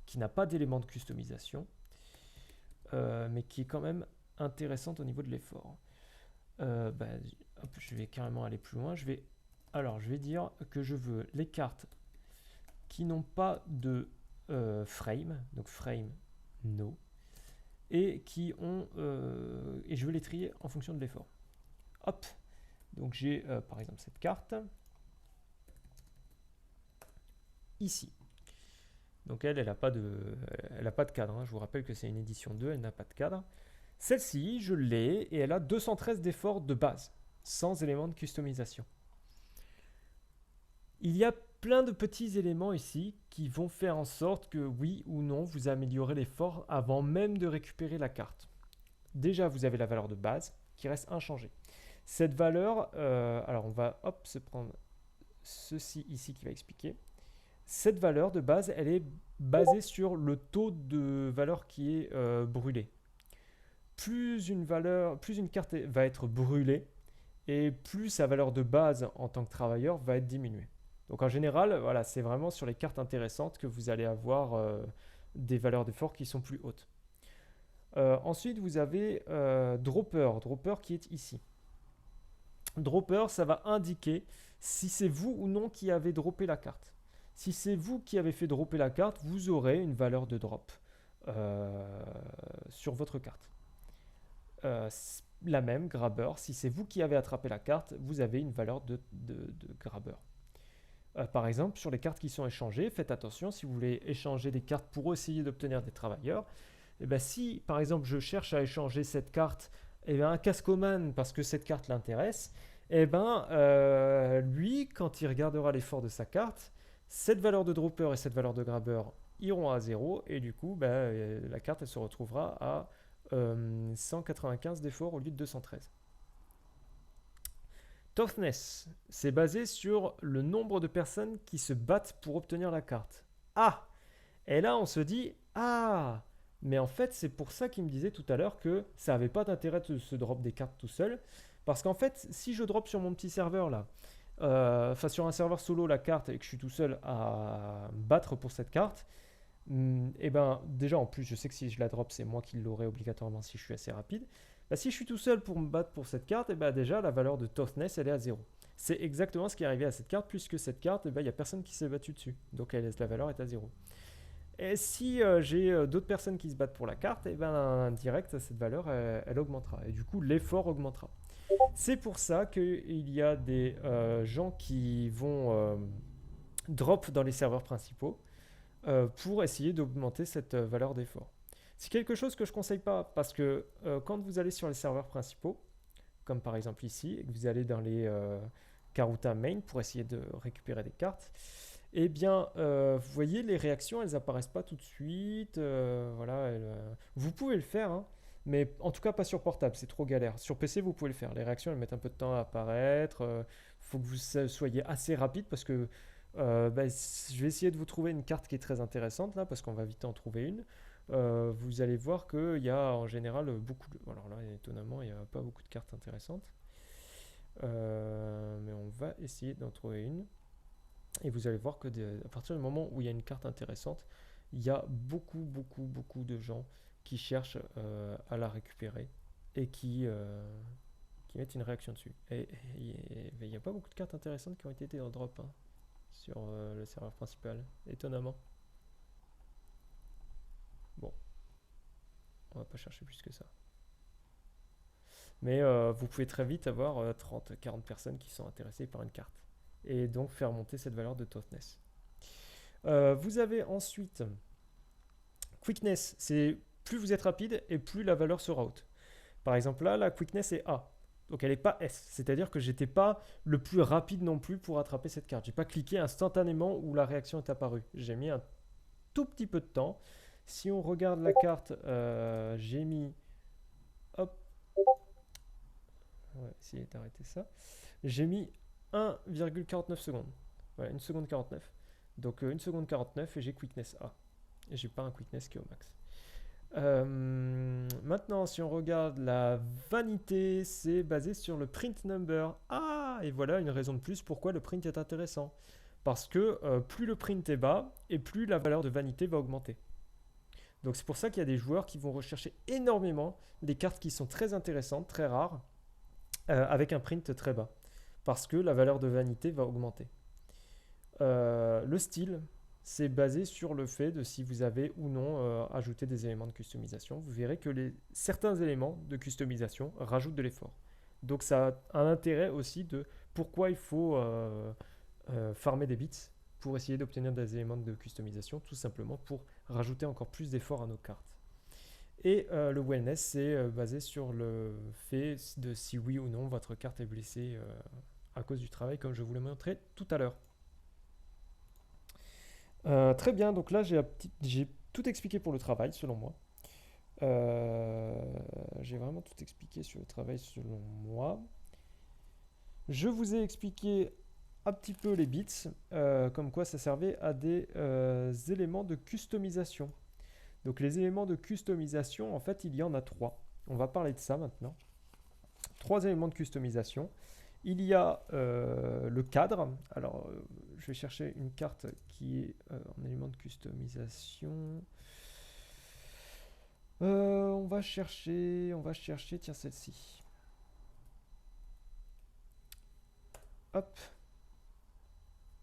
qui n'a pas d'élément de customisation, mais qui est quand même intéressante au niveau de l'effort. Hop, je vais carrément aller plus loin. Je vais dire que je veux les cartes qui n'ont pas de frame, donc frame no, et qui ont et je veux les trier en fonction de l'effort. Hop, donc j'ai par exemple cette carte ici. Donc elle n'a pas de cadre, hein. Je vous rappelle que c'est une édition 2, elle n'a pas de cadre. Celle-ci, je l'ai et elle a 213 d'effort de base, sans élément de customisation. Il y a plein de petits éléments ici qui vont faire en sorte que oui ou non, vous améliorez l'effort avant même de récupérer la carte. Déjà, vous avez la valeur de base qui reste inchangée. Cette valeur, alors on va se prendre ceci ici qui va expliquer. Cette valeur de base, elle est basée sur le taux de valeur qui est brûlé. Plus une carte va être brûlée, et plus sa valeur de base en tant que travailleur va être diminuée. Donc en général, voilà, c'est vraiment sur les cartes intéressantes que vous allez avoir des valeurs d'effort qui sont plus hautes. Ensuite, vous avez Dropper qui est ici. Dropper, ça va indiquer si c'est vous ou non qui avez droppé la carte. Si c'est vous qui avez fait dropper la carte, vous aurez une valeur de drop sur votre carte. La même, Grabber, si c'est vous qui avez attrapé la carte, vous avez une valeur de Grabber. Par exemple, sur les cartes qui sont échangées, faites attention, si vous voulez échanger des cartes pour essayer d'obtenir des travailleurs, et bien si par exemple je cherche à échanger cette carte, et bien un Cascoman parce que cette carte l'intéresse, et ben lui, quand il regardera l'effort de sa carte, cette valeur de dropper et cette valeur de grabber iront à 0, et du coup la carte elle se retrouvera à 195 d'effort au lieu de 213. Toughness, c'est basé sur le nombre de personnes qui se battent pour obtenir la carte. Ah! Et là, on se dit, ah! Mais en fait, c'est pour ça qu'il me disait tout à l'heure que ça n'avait pas d'intérêt de se drop des cartes tout seul. Parce qu'en fait, si je drop sur mon petit serveur là, sur un serveur solo la carte et que je suis tout seul à me battre pour cette carte, et ben déjà en plus, je sais que si je la drop, c'est moi qui l'aurai obligatoirement si je suis assez rapide. Si je suis tout seul pour me battre pour cette carte, et déjà la valeur de toughness elle est à 0. C'est exactement ce qui est arrivé à cette carte, puisque cette carte, il n'y a personne qui s'est battu dessus. Donc la valeur est à 0. Et si j'ai d'autres personnes qui se battent pour la carte, et direct, cette valeur elle augmentera. Et du coup, l'effort augmentera. C'est pour ça qu'il y a des gens qui vont drop dans les serveurs principaux pour essayer d'augmenter cette valeur d'effort. C'est quelque chose que je ne conseille pas parce que quand vous allez sur les serveurs principaux, comme par exemple ici, et que vous allez dans les Karuta main pour essayer de récupérer des cartes, eh bien, vous voyez, les réactions, elles n'apparaissent pas tout de suite. Vous pouvez le faire, hein, mais en tout cas pas sur portable, c'est trop galère. Sur PC, vous pouvez le faire. Les réactions, elles mettent un peu de temps à apparaître. Faut que vous soyez assez rapide parce que je vais essayer de vous trouver une carte qui est très intéressante là, parce qu'on va vite en trouver une. Vous allez voir qu'il y a en général beaucoup de... Alors là, étonnamment, il n'y a pas beaucoup de cartes intéressantes. Mais on va essayer d'en trouver une. Et vous allez voir que à partir du moment où il y a une carte intéressante, il y a beaucoup de gens qui cherchent à la récupérer et qui mettent une réaction dessus. Et il n'y a pas beaucoup de cartes intéressantes qui ont été en drop sur le serveur principal, étonnamment. Bon, on va pas chercher plus que ça. Mais vous pouvez très vite avoir 30-40 personnes qui sont intéressées par une carte. Et donc faire monter cette valeur de toughness. Vous avez ensuite quickness, c'est plus vous êtes rapide et plus la valeur sera haute. Par exemple là, la quickness est A, donc elle n'est pas S, c'est-à-dire que j'étais pas le plus rapide non plus pour attraper cette carte. J'ai pas cliqué instantanément où la réaction est apparue. J'ai mis un tout petit peu de temps. Si on regarde la carte, j'ai mis, hop, on va essayer d'arrêter ça. J'ai mis 1,49 secondes. Voilà, 1 seconde 49. Donc 1 seconde 49 et j'ai quickness A. Et j'ai pas un quickness qui est au max. Maintenant, si on regarde la vanité, c'est basé sur le print number. Ah, et voilà une raison de plus pourquoi le print est intéressant. Parce que plus le print est bas et plus la valeur de vanité va augmenter. Donc c'est pour ça qu'il y a des joueurs qui vont rechercher énormément les cartes qui sont très intéressantes, très rares, avec un print très bas, parce que la valeur de vanité va augmenter. Le style, c'est basé sur le fait de si vous avez ou non ajouté des éléments de customisation. Vous verrez que certains éléments de customisation rajoutent de l'effort. Donc ça a un intérêt aussi de pourquoi il faut farmer des bits pour essayer d'obtenir des éléments de customisation, tout simplement pour rajouter encore plus d'efforts à nos cartes. Et le wellness, c'est basé sur le fait de si oui ou non votre carte est blessée à cause du travail, comme je vous l'ai montré tout à l'heure. Très bien, donc là j'ai tout expliqué pour le travail, selon moi. J'ai vraiment tout expliqué sur le travail, selon moi. Je vous ai expliqué un petit peu les bits, comme quoi ça servait à des éléments de customisation. Donc les éléments de customisation, en fait, il y en a 3. On va parler de ça maintenant. 3 éléments de customisation. Il y a le cadre. Alors, je vais chercher une carte qui est en élément de customisation. On va chercher, tiens, celle-ci. Hop.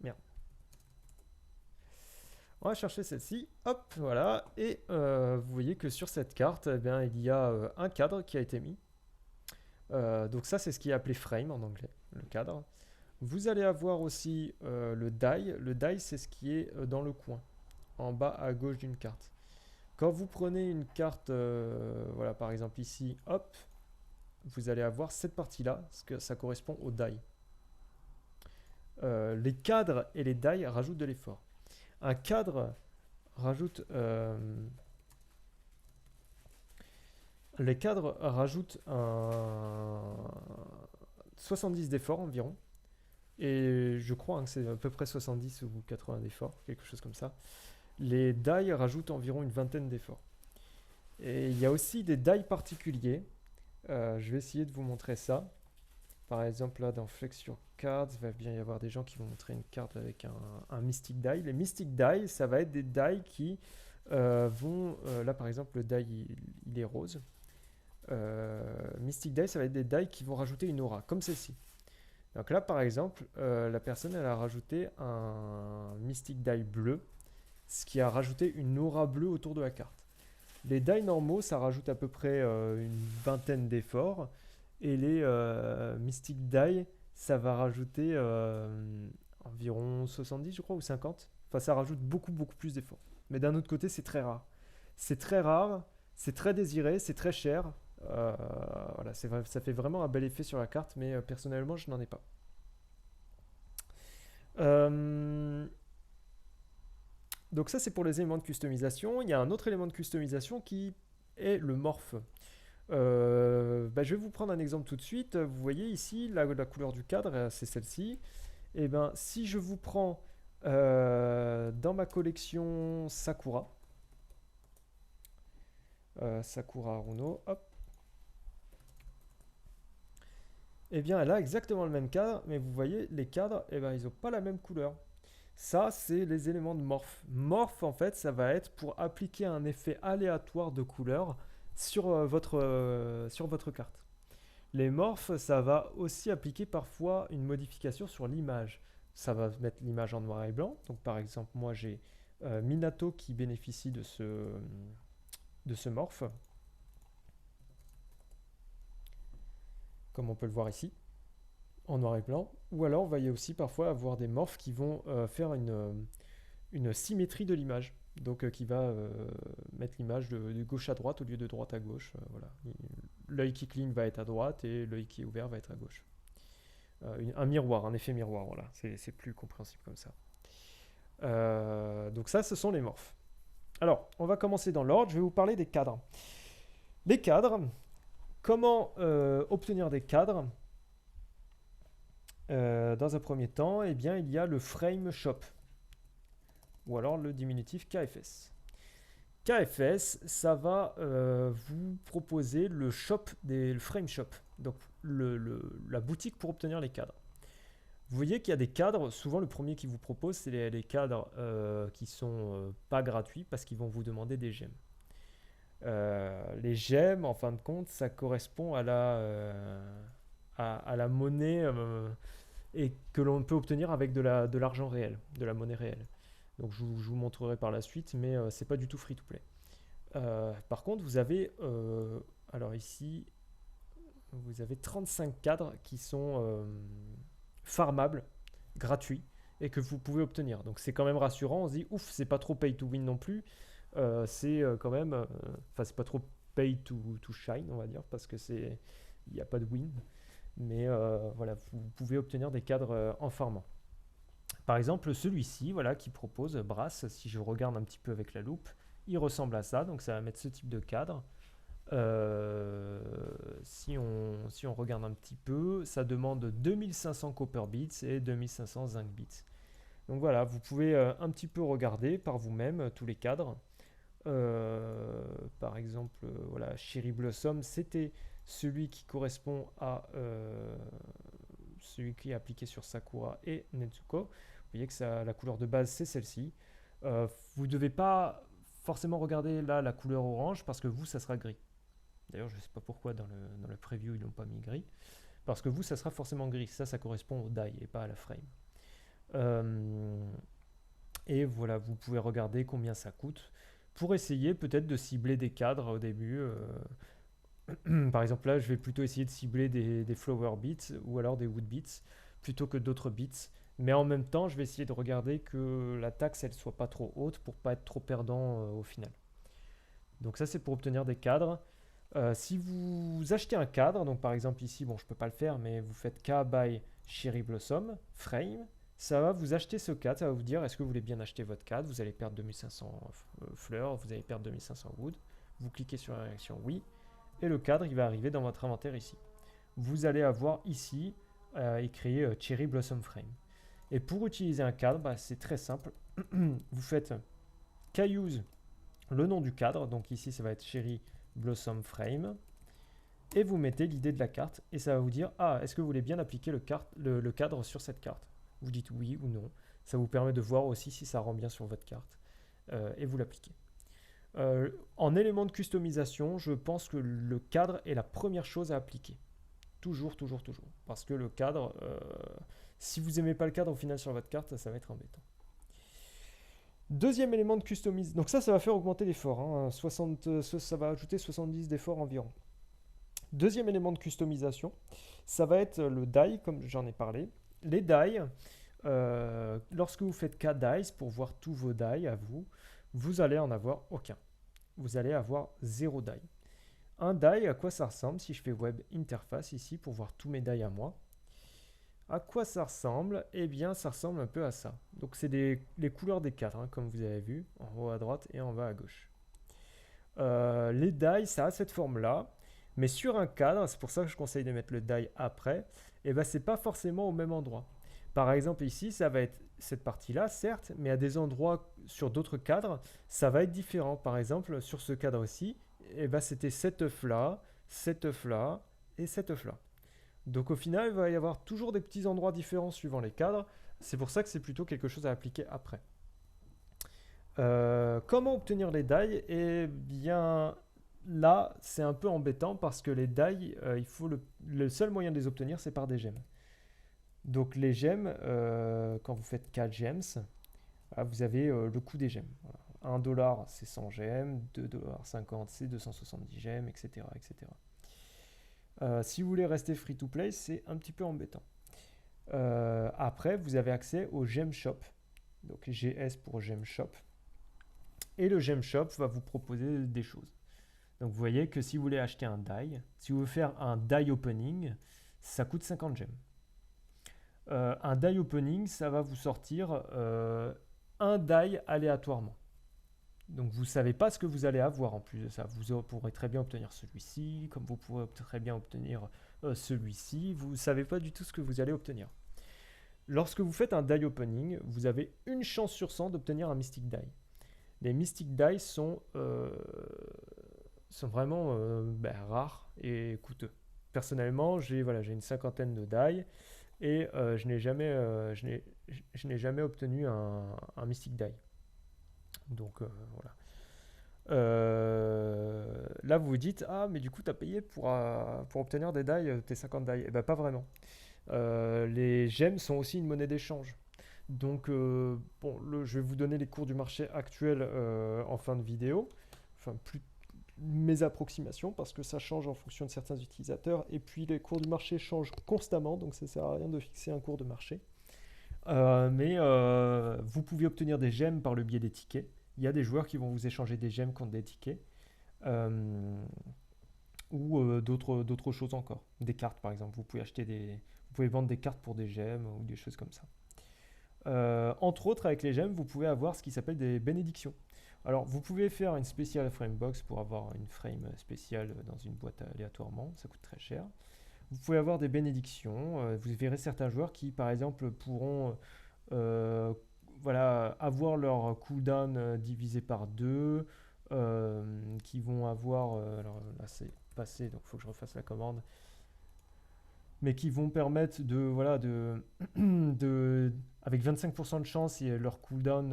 Merde. On va chercher celle-ci. Hop, voilà. Et vous voyez que sur cette carte, eh bien, il y a un cadre qui a été mis. Donc ça, c'est ce qui est appelé frame en anglais, le cadre. Vous allez avoir aussi le die. Le die, c'est ce qui est dans le coin, en bas à gauche d'une carte. Quand vous prenez une carte, voilà, par exemple ici, hop, vous allez avoir cette partie-là, parce que ça correspond au die. Les cadres et les die rajoutent de l'effort. Un cadre rajoute... les cadres rajoutent 70 d'effort environ. Et je crois que c'est à peu près 70 ou 80 d'efforts, quelque chose comme ça. Les die rajoutent environ une vingtaine d'efforts. Et il y a aussi des die particuliers. Je vais essayer de vous montrer ça. Par exemple, là, dans Flex Your Cards, il va bien y avoir des gens qui vont montrer une carte avec un Mystic Die. Les Mystic Die, ça va être des die qui vont... là, par exemple, le die, il est rose. Mystic Die, ça va être des die qui vont rajouter une aura, comme celle-ci. Donc là, par exemple, la personne, elle a rajouté un Mystic Die bleu, ce qui a rajouté une aura bleue autour de la carte. Les die normaux, ça rajoute à peu près une vingtaine d'efforts. Et les Mystic Die, ça va rajouter environ 70, je crois, ou 50. Enfin, ça rajoute beaucoup, beaucoup plus d'efforts. Mais d'un autre côté, c'est très rare. C'est très rare, c'est très désiré, c'est très cher. Voilà, ça fait vraiment un bel effet sur la carte, mais personnellement, je n'en ai pas. Donc ça, c'est pour les éléments de customisation. Il y a un autre élément de customisation qui est le morph. Je vais vous prendre un exemple tout de suite. Vous voyez ici, la couleur du cadre, c'est celle-ci. Et ben, si je vous prends dans ma collection Sakura, Sakura Runo, hop. Et bien, elle a exactement le même cadre, mais vous voyez, les cadres, eh ben, ils n'ont pas la même couleur. Ça, c'est les éléments de morph. Morph, en fait, ça va être pour appliquer un effet aléatoire de couleur sur votre carte. Les morphs, ça va aussi appliquer parfois une modification sur l'image. Ça va mettre l'image en noir et blanc. Donc par exemple, moi j'ai Minato qui bénéficie de ce morph. Comme on peut le voir ici, en noir et blanc. Ou alors, on va y aussi parfois avoir des morphs qui vont faire une symétrie de l'image. Donc qui va mettre l'image de gauche à droite au lieu de droite à gauche. Voilà. L'œil qui cligne va être à droite et l'œil qui est ouvert va être à gauche. Un miroir, un effet miroir, voilà. C'est plus compréhensible comme ça. Donc ça, ce sont les morphs. Alors, on va commencer dans l'ordre. Je vais vous parler des cadres. Les cadres, comment obtenir des cadres? Dans un premier temps, eh bien, il y a le frame shop. Ou alors le diminutif KFS. KFS, ça va vous proposer le frame shop, donc la boutique pour obtenir les cadres. Vous voyez qu'il y a des cadres, souvent le premier qui vous propose, c'est les cadres qui sont pas gratuits parce qu'ils vont vous demander des gemmes. Les gemmes, en fin de compte, ça correspond à la monnaie et que l'on peut obtenir avec de l'argent réel, de la monnaie réelle. Donc je vous montrerai par la suite, mais c'est pas du tout free to play. Par contre, vous avez, alors ici, vous avez 35 cadres qui sont farmables, gratuits, et que vous pouvez obtenir. Donc c'est quand même rassurant, on se dit, ouf, c'est pas trop pay to win non plus. C'est quand même, enfin c'est pas trop pay to shine, on va dire, parce que il n'y a pas de win. Mais voilà, vous pouvez obtenir des cadres en farmant. Par exemple, celui-ci, voilà, qui propose Brass, si je regarde un petit peu avec la loupe, il ressemble à ça, donc ça va mettre ce type de cadre. Si on regarde un petit peu, ça demande 2500 copper bits et 2500 zinc bits. Donc voilà, vous pouvez un petit peu regarder par vous-même tous les cadres. Par exemple, voilà, Cherry Blossom, c'était celui qui correspond à celui qui est appliqué sur Sakura et Nezuko. Vous voyez que la couleur de base, c'est celle-ci. Vous ne devez pas forcément regarder là la couleur orange parce que vous, ça sera gris. D'ailleurs, je ne sais pas pourquoi dans le preview, ils n'ont pas mis gris. Parce que vous, ça sera forcément gris. Ça correspond au die et pas à la frame. Et voilà, vous pouvez regarder combien ça coûte pour essayer peut-être de cibler des cadres au début. Par exemple, là, je vais plutôt essayer de cibler des flower bits ou alors des wood bits plutôt que d'autres bits. Mais en même temps, je vais essayer de regarder que la taxe, elle soit pas trop haute pour pas être trop perdant au final. Donc ça, c'est pour obtenir des cadres. Si vous achetez un cadre, donc par exemple ici, bon, je peux pas le faire, mais vous faites K by Cherry Blossom, Frame, ça va vous acheter ce cadre, ça va vous dire est-ce que vous voulez bien acheter votre cadre, vous allez perdre 2500 fleurs, vous allez perdre 2500 wood, vous cliquez sur la réaction oui, et le cadre il va arriver dans votre inventaire ici. Vous allez avoir ici écrit Cherry Blossom Frame. Et pour utiliser un cadre, bah, c'est très simple, vous faites K-use le nom du cadre, donc ici ça va être Cherry Blossom Frame, et vous mettez l'idée de la carte, et ça va vous dire, ah, est-ce que vous voulez bien appliquer le cadre sur cette carte? Vous dites oui ou non, ça vous permet de voir aussi si ça rend bien sur votre carte, et vous l'appliquez. En élément de customisation, je pense que le cadre est la première chose à appliquer. Toujours, toujours, toujours. Parce que le cadre, si vous n'aimez pas le cadre au final sur votre carte, ça va être embêtant. Deuxième élément de customisation. Donc ça va faire augmenter l'effort. Hein. Ça va ajouter 70 d'effort environ. Deuxième élément de customisation, ça va être le die, comme j'en ai parlé. Les die, lorsque vous faites K dice pour voir tous vos die à vous, vous allez en avoir aucun. Vous allez avoir 0 die. Un die, à quoi ça ressemble si je fais web interface ici pour voir tous mes die à moi? À quoi ça ressemble? Eh bien, ça ressemble un peu à ça. Donc, c'est les couleurs des cadres, hein, comme vous avez vu, en haut à droite et en bas à gauche. Les die, ça a cette forme-là, mais sur un cadre, c'est pour ça que je conseille de mettre le die après, et ben, c'est pas forcément au même endroit. Par exemple, ici, ça va être cette partie-là, certes, mais à des endroits sur d'autres cadres, ça va être différent. Par exemple, sur ce cadre-ci, eh ben, c'était cet œuf-là et cet œuf-là. Donc au final, il va y avoir toujours des petits endroits différents suivant les cadres. C'est pour ça que c'est plutôt quelque chose à appliquer après. Comment obtenir les die? Eh bien, là, c'est un peu embêtant parce que les die, le seul moyen de les obtenir, c'est par des gemmes. Donc les gemmes, quand vous faites 4 gems, vous avez le coût des gemmes. Voilà. 1$, c'est 100 gemmes, 2,50$, c'est 270 gemmes, etc. etc. Si vous voulez rester free to play, c'est un petit peu embêtant. Après, vous avez accès au Gem Shop, donc GS pour Gem Shop. Et le Gem Shop va vous proposer des choses. Donc vous voyez que si vous voulez acheter un die, si vous voulez faire un die opening, ça coûte 50 gemmes. Un die opening, ça va vous sortir un die aléatoirement. Donc vous ne savez pas ce que vous allez avoir en plus de ça. Vous pourrez très bien obtenir celui-ci, comme vous pourrez très bien obtenir celui-ci. Vous ne savez pas du tout ce que vous allez obtenir. Lorsque vous faites un die opening, vous avez une chance sur 100 d'obtenir un Mystic Die. Les Mystic Die sont vraiment rares et coûteux. Personnellement, j'ai une cinquantaine de die et je n'ai jamais obtenu un Mystic Die. Donc voilà. Là, vous vous dites, ah, mais du coup, tu as payé pour obtenir des die, tes 50 die. Eh ben, pas vraiment. Les gemmes sont aussi une monnaie d'échange. Donc, bon, je vais vous donner les cours du marché actuels en fin de vidéo. Enfin, plus mes approximations, parce que ça change en fonction de certains utilisateurs. Et puis, les cours du marché changent constamment, donc ça sert à rien de fixer un cours de marché. Mais vous pouvez obtenir des gemmes par le biais des tickets. Il y a des joueurs qui vont vous échanger des gemmes contre des tickets. Euh, ou d'autres choses encore. Des cartes, par exemple. Vous pouvez vendre des cartes pour des gemmes ou des choses comme ça. Entre autres, avec les gemmes, vous pouvez avoir ce qui s'appelle des bénédictions. Alors, vous pouvez faire une spéciale framebox pour avoir une frame spéciale dans une boîte aléatoirement. Ça coûte très cher. Vous pouvez avoir des bénédictions. Vous verrez certains joueurs qui, par exemple, pourront euh, voilà, avoir leur cooldown divisé par 2, qui vont avoir, alors là c'est passé, donc il faut que je refasse la commande, mais qui vont permettre de, voilà, avec 25% de chance, leur cooldown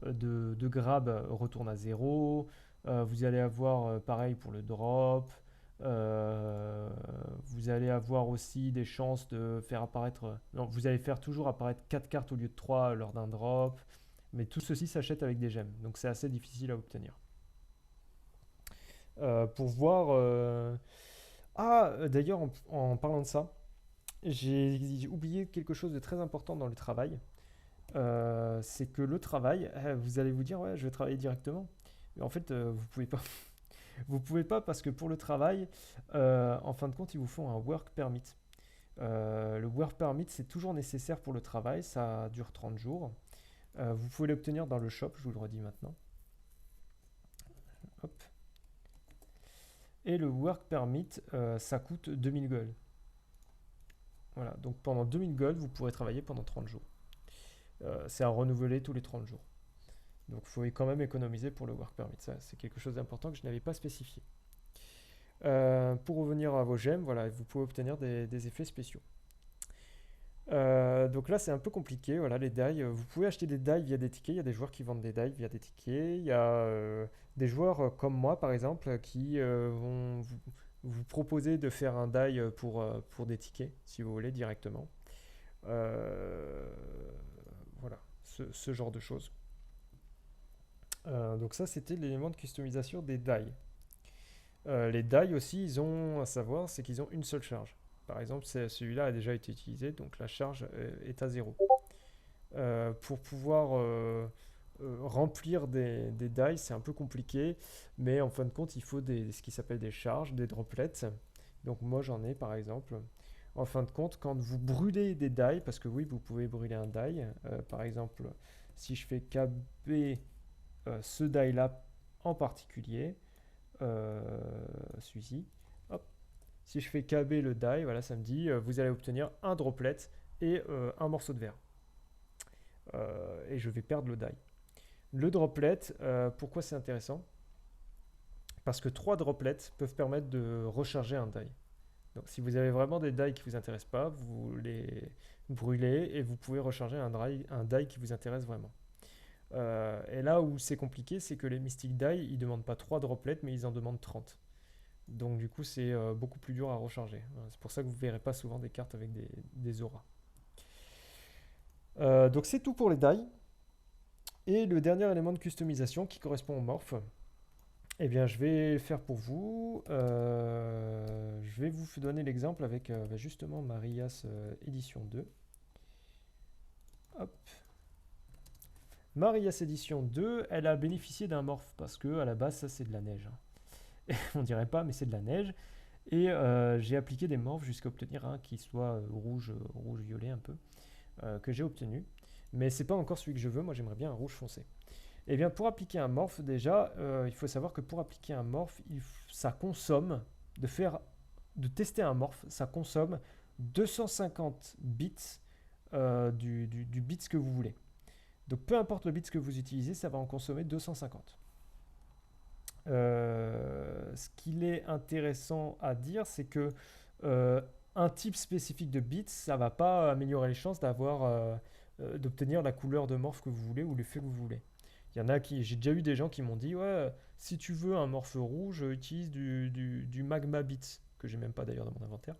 de grab retourne à 0. Vous allez avoir pareil pour le drop. Vous allez avoir aussi des chances de faire apparaître. Non, vous allez faire toujours apparaître 4 cartes au lieu de 3 lors d'un drop. Mais tout ceci s'achète avec des gemmes. Donc c'est assez difficile à obtenir. Pour voir. D'ailleurs, en parlant de ça, j'ai oublié quelque chose de très important dans le travail. C'est que le travail, vous allez vous dire, ouais, je vais travailler directement. Mais en fait, vous pouvez pas. Vous pouvez pas parce que pour le travail, en fin de compte, ils vous font un work permit. Le work permit, c'est toujours nécessaire pour le travail, ça dure 30 jours. Vous pouvez l'obtenir dans le shop, je vous le redis maintenant. Hop. Et le work permit, ça coûte 2000 gold. Voilà, donc pendant 2000 gold, vous pourrez travailler pendant 30 jours. C'est à renouveler tous les 30 jours. Donc il faut quand même économiser pour le work permit. Ça, c'est quelque chose d'important que je n'avais pas spécifié. Pour revenir à vos gemmes, voilà, vous pouvez obtenir des effets spéciaux. Donc là, c'est un peu compliqué. Voilà, les die. Vous pouvez acheter des die via des tickets. Il y a des joueurs qui vendent des die via des tickets. Il y a des joueurs comme moi, par exemple, qui vont vous proposer de faire un die pour des tickets, si vous voulez, directement. Voilà, ce genre de choses. Donc ça, c'était l'élément de customisation des die. Les die aussi, ils ont à savoir, c'est qu'ils ont une seule charge. Par exemple, celui-là a déjà été utilisé, donc la charge est à 0. Pour pouvoir remplir des die, c'est un peu compliqué, mais en fin de compte, il faut ce qui s'appelle des charges, des droplets. Donc moi, j'en ai par exemple. En fin de compte, quand vous brûlez des die, parce que oui, vous pouvez brûler un die, par exemple, si je fais KB ce die-là en particulier, celui-ci, hop, si je fais KB le die, voilà, ça me dit vous allez obtenir un droplet et un morceau de verre. Et je vais perdre le die. Le droplet, pourquoi c'est intéressant? Parce que 3 droplets peuvent permettre de recharger un die. Donc si vous avez vraiment des die qui ne vous intéressent pas, vous les brûlez et vous pouvez recharger un die qui vous intéresse vraiment. Et là où c'est compliqué, c'est que les Mystic Die, ils ne demandent pas 3 droplets, mais ils en demandent 30. Donc du coup, c'est beaucoup plus dur à recharger. C'est pour ça que vous ne verrez pas souvent des cartes avec des auras. Donc c'est tout pour les die. Et le dernier élément de customisation qui correspond au morph, eh bien je vais faire pour vous. Je vais vous donner l'exemple avec justement Marias édition 2. Hop. Marias édition 2, elle a bénéficié d'un morph parce que à la base ça c'est de la neige. On dirait pas, mais c'est de la neige. Et j'ai appliqué des morphs jusqu'à obtenir un qui soit rouge-violet un peu, que j'ai obtenu. Mais c'est pas encore celui que je veux, moi j'aimerais bien un rouge foncé. Et bien pour appliquer un morph, déjà, il faut savoir que pour appliquer un morph, ça consomme, de tester un morph, ça consomme 250 bits du bits que vous voulez. Donc peu importe le bits que vous utilisez, ça va en consommer 250. Ce qu'il est intéressant à dire, c'est que un type spécifique de bits, ça ne va pas améliorer les chances d'obtenir la couleur de morph que vous voulez ou l'effet que vous voulez. Il y en a j'ai déjà eu des gens qui m'ont dit, ouais, si tu veux un morph rouge, utilise du Magma Bits, que j'ai même pas d'ailleurs dans mon inventaire.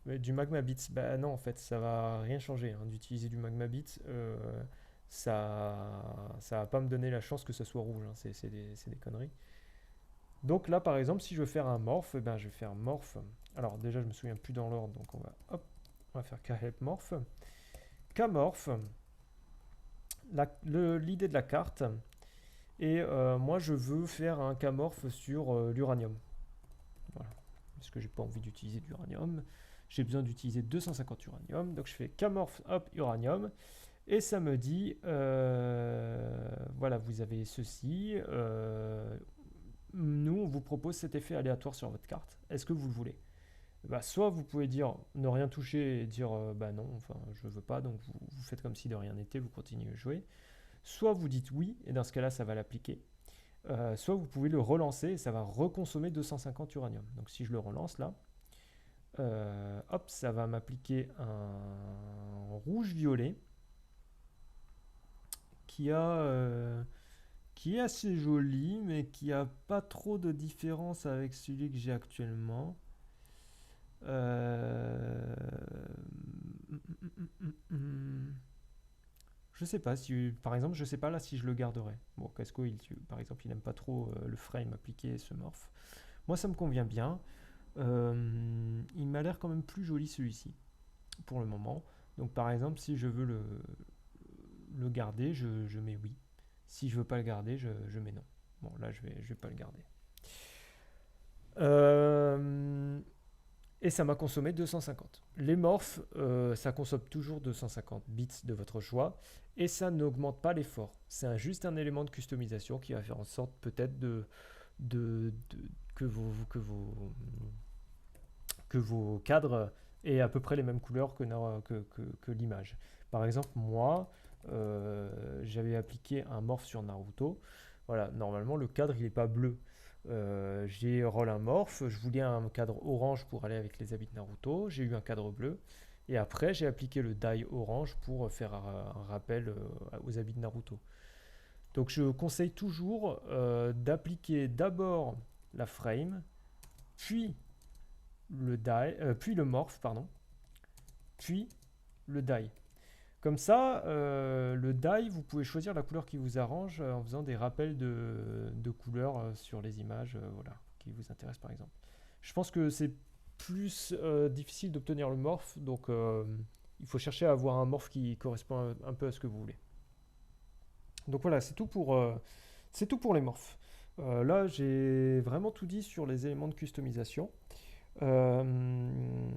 Mais du Magma Bits, bah non, en fait, ça va rien changer hein, d'utiliser du Magma Bits. Ça va pas me donner la chance que ce soit rouge, hein, c'est des conneries. Donc là, par exemple, si je veux faire un morph, eh ben, je vais faire morph. Alors déjà, je me souviens plus dans l'ordre, donc on va faire khelp morph. Kmorph, l'idée de la carte. Et moi, je veux faire un kmorph sur l'uranium. Voilà. Parce que j'ai pas envie d'utiliser d'uranium. J'ai besoin d'utiliser 250 uranium. Donc je fais kmorph, hop, uranium. Et ça me dit, voilà, vous avez ceci. Nous, on vous propose cet effet aléatoire sur votre carte. Est-ce que vous le voulez? Bah, soit vous pouvez dire ne rien toucher et dire bah non, enfin je veux pas, donc vous faites comme si de rien n'était, vous continuez à jouer. Soit vous dites oui, et dans ce cas-là, ça va l'appliquer. Soit vous pouvez le relancer et ça va reconsommer 250 uranium. Donc si je le relance là, hop, ça va m'appliquer un rouge-violet qui est assez joli, mais qui a pas trop de différence avec celui que j'ai actuellement. Euh, Je sais pas si, par exemple, je sais pas là si je le garderai. Bon, Casco, par exemple, il aime pas trop le frame appliqué, ce morph. Moi, ça me convient bien. Il m'a l'air quand même plus joli celui-ci pour le moment. Donc, par exemple, si je veux le garder, je mets oui. Si je veux pas le garder, je mets non. Bon, là, je vais pas le garder. Euh, Et ça m'a consommé 250. Les morphs, ça consomme toujours 250 bits de votre choix et ça n'augmente pas l'effort. C'est juste un élément de customisation qui va faire en sorte peut-être que vos cadres aient à peu près les mêmes couleurs que l'image. Par exemple, moi, j'avais appliqué un morph sur Naruto. Voilà, normalement, le cadre, il n'est pas bleu. J'ai roll un morph, je voulais un cadre orange pour aller avec les habits de Naruto, j'ai eu un cadre bleu, et après j'ai appliqué le dye orange pour faire un rappel aux habits de Naruto. Donc je conseille toujours d'appliquer d'abord la frame, puis puis le morph, pardon, puis le dye. Comme ça, le dye, vous pouvez choisir la couleur qui vous arrange en faisant des rappels de couleurs sur les images voilà, qui vous intéressent par exemple. Je pense que c'est plus difficile d'obtenir le morph, donc il faut chercher à avoir un morph qui correspond un peu à ce que vous voulez. Donc voilà, c'est tout pour les morphs. Là, j'ai vraiment tout dit sur les éléments de customisation. Euh,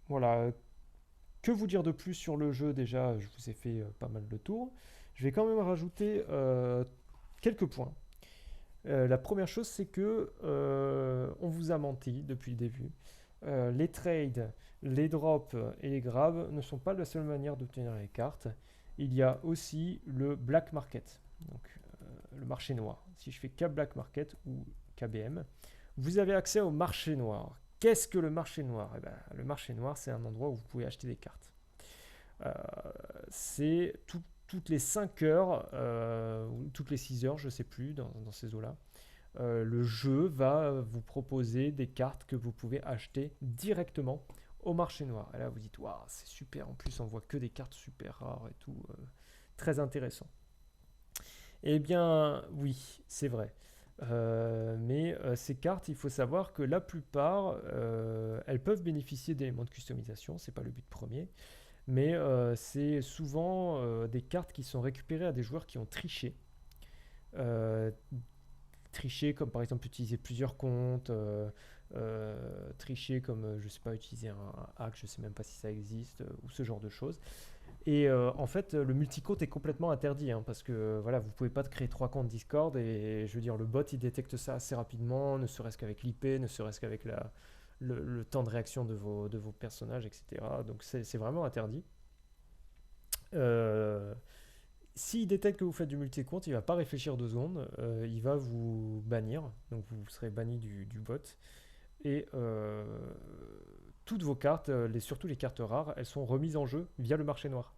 voilà, que vous dire de plus sur le jeu? Déjà, je vous ai fait pas mal de tours. Je vais quand même rajouter quelques points. La première chose, c'est que on vous a menti depuis le début. Les trades, les drops et les grabs ne sont pas la seule manière d'obtenir les cartes. Il y a aussi le black market, donc le marché noir. Si je fais K Black Market ou KBM, vous avez accès au marché noir. Qu'est-ce que le marché noir? Eh ben, le marché noir, c'est un endroit où vous pouvez acheter des cartes. Euh, c'est toutes les 5 heures, ou toutes les 6 heures, je ne sais plus, dans ces eaux-là. Le jeu va vous proposer des cartes que vous pouvez acheter directement au marché noir. Et là, vous dites, waouh, c'est super. En plus, on voit que des cartes super rares et tout. Très intéressant. Eh bien, oui, c'est vrai. Mais ces cartes, il faut savoir que la plupart, elles peuvent bénéficier d'éléments de customisation, c'est pas le but premier, mais c'est souvent des cartes qui sont récupérées à des joueurs qui ont triché. Euh, Tricher comme par exemple utiliser plusieurs comptes, tricher comme je sais pas utiliser un hack, je sais même pas si ça existe ou ce genre de choses. Et en fait, le multicompte est complètement interdit hein, parce que voilà, vous pouvez pas te créer 3 comptes Discord et je veux dire, le bot il détecte ça assez rapidement, ne serait-ce qu'avec l'IP, ne serait-ce qu'avec le temps de réaction de vos personnages, etc. Donc c'est vraiment interdit. Euh, S'il détecte que vous faites du multi-compte, il va pas réfléchir 2 secondes, il va vous bannir, donc vous serez banni du bot. Et toutes vos cartes, surtout les cartes rares, elles sont remises en jeu via le marché noir.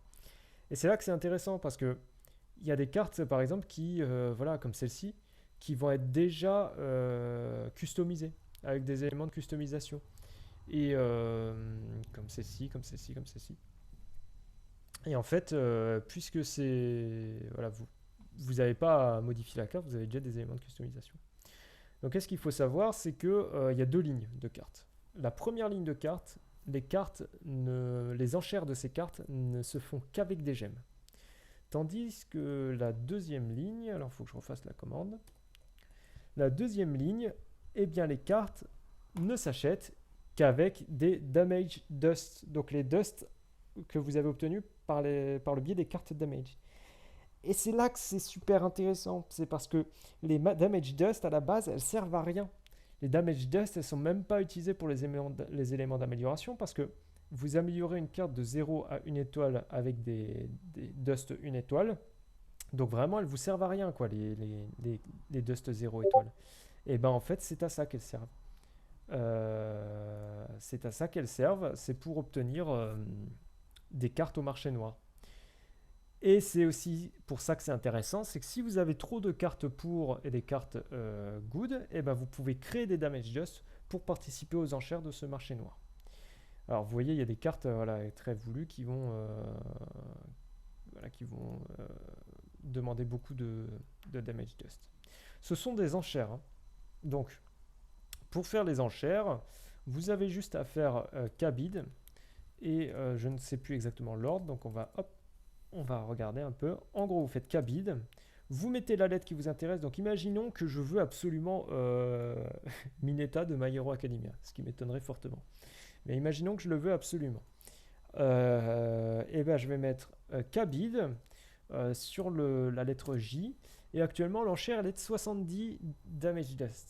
Et c'est là que c'est intéressant parce que il y a des cartes, par exemple, qui, voilà, comme celle-ci, qui vont être déjà customisées, avec des éléments de customisation. Et comme celle-ci, comme celle-ci, comme celle-ci. Et en fait, puisque c'est. Voilà, vous n'avez pas à modifier la carte, vous avez déjà des éléments de customisation. Donc, qu'est-ce qu'il faut savoir, c'est que il y a deux lignes de cartes. La première ligne de cartes, les enchères de ces cartes ne se font qu'avec des gemmes. Tandis que la deuxième ligne, alors il faut que je refasse la commande. La deuxième ligne, eh bien les cartes ne s'achètent qu'avec des damage dust. Donc les dust que vous avez obtenus par le biais des cartes damage. Et c'est là que c'est super intéressant. C'est parce que les damage dust à la base, elles servent à rien. Les damage dust, elles sont même pas utilisées pour les éléments d'amélioration parce que vous améliorez une carte de 0 à 1 étoile avec des dust 1 étoile. Donc vraiment, elles vous servent à rien, quoi, les dust 0 étoiles. Et ben en fait, c'est à ça qu'elles servent. C'est à ça qu'elles servent. C'est pour obtenir des cartes au marché noir. Et c'est aussi pour ça que c'est intéressant, c'est que si vous avez trop de cartes pour et des cartes good, et ben vous pouvez créer des damage just pour participer aux enchères de ce marché noir. Alors vous voyez, il y a des cartes voilà, très voulues qui vont demander beaucoup de damage just. Ce sont des enchères. Hein. Donc, pour faire les enchères, vous avez juste à faire kbid et je ne sais plus exactement l'ordre, donc on va regarder un peu. En gros, vous faites kbid, vous mettez la lettre qui vous intéresse. Donc, imaginons que je veux absolument Mineta de My Hero Academia, ce qui m'étonnerait fortement. Mais imaginons que je le veux absolument. Et ben, je vais mettre kbid sur la lettre J. Et actuellement, l'enchère, elle est de 70 damage dust.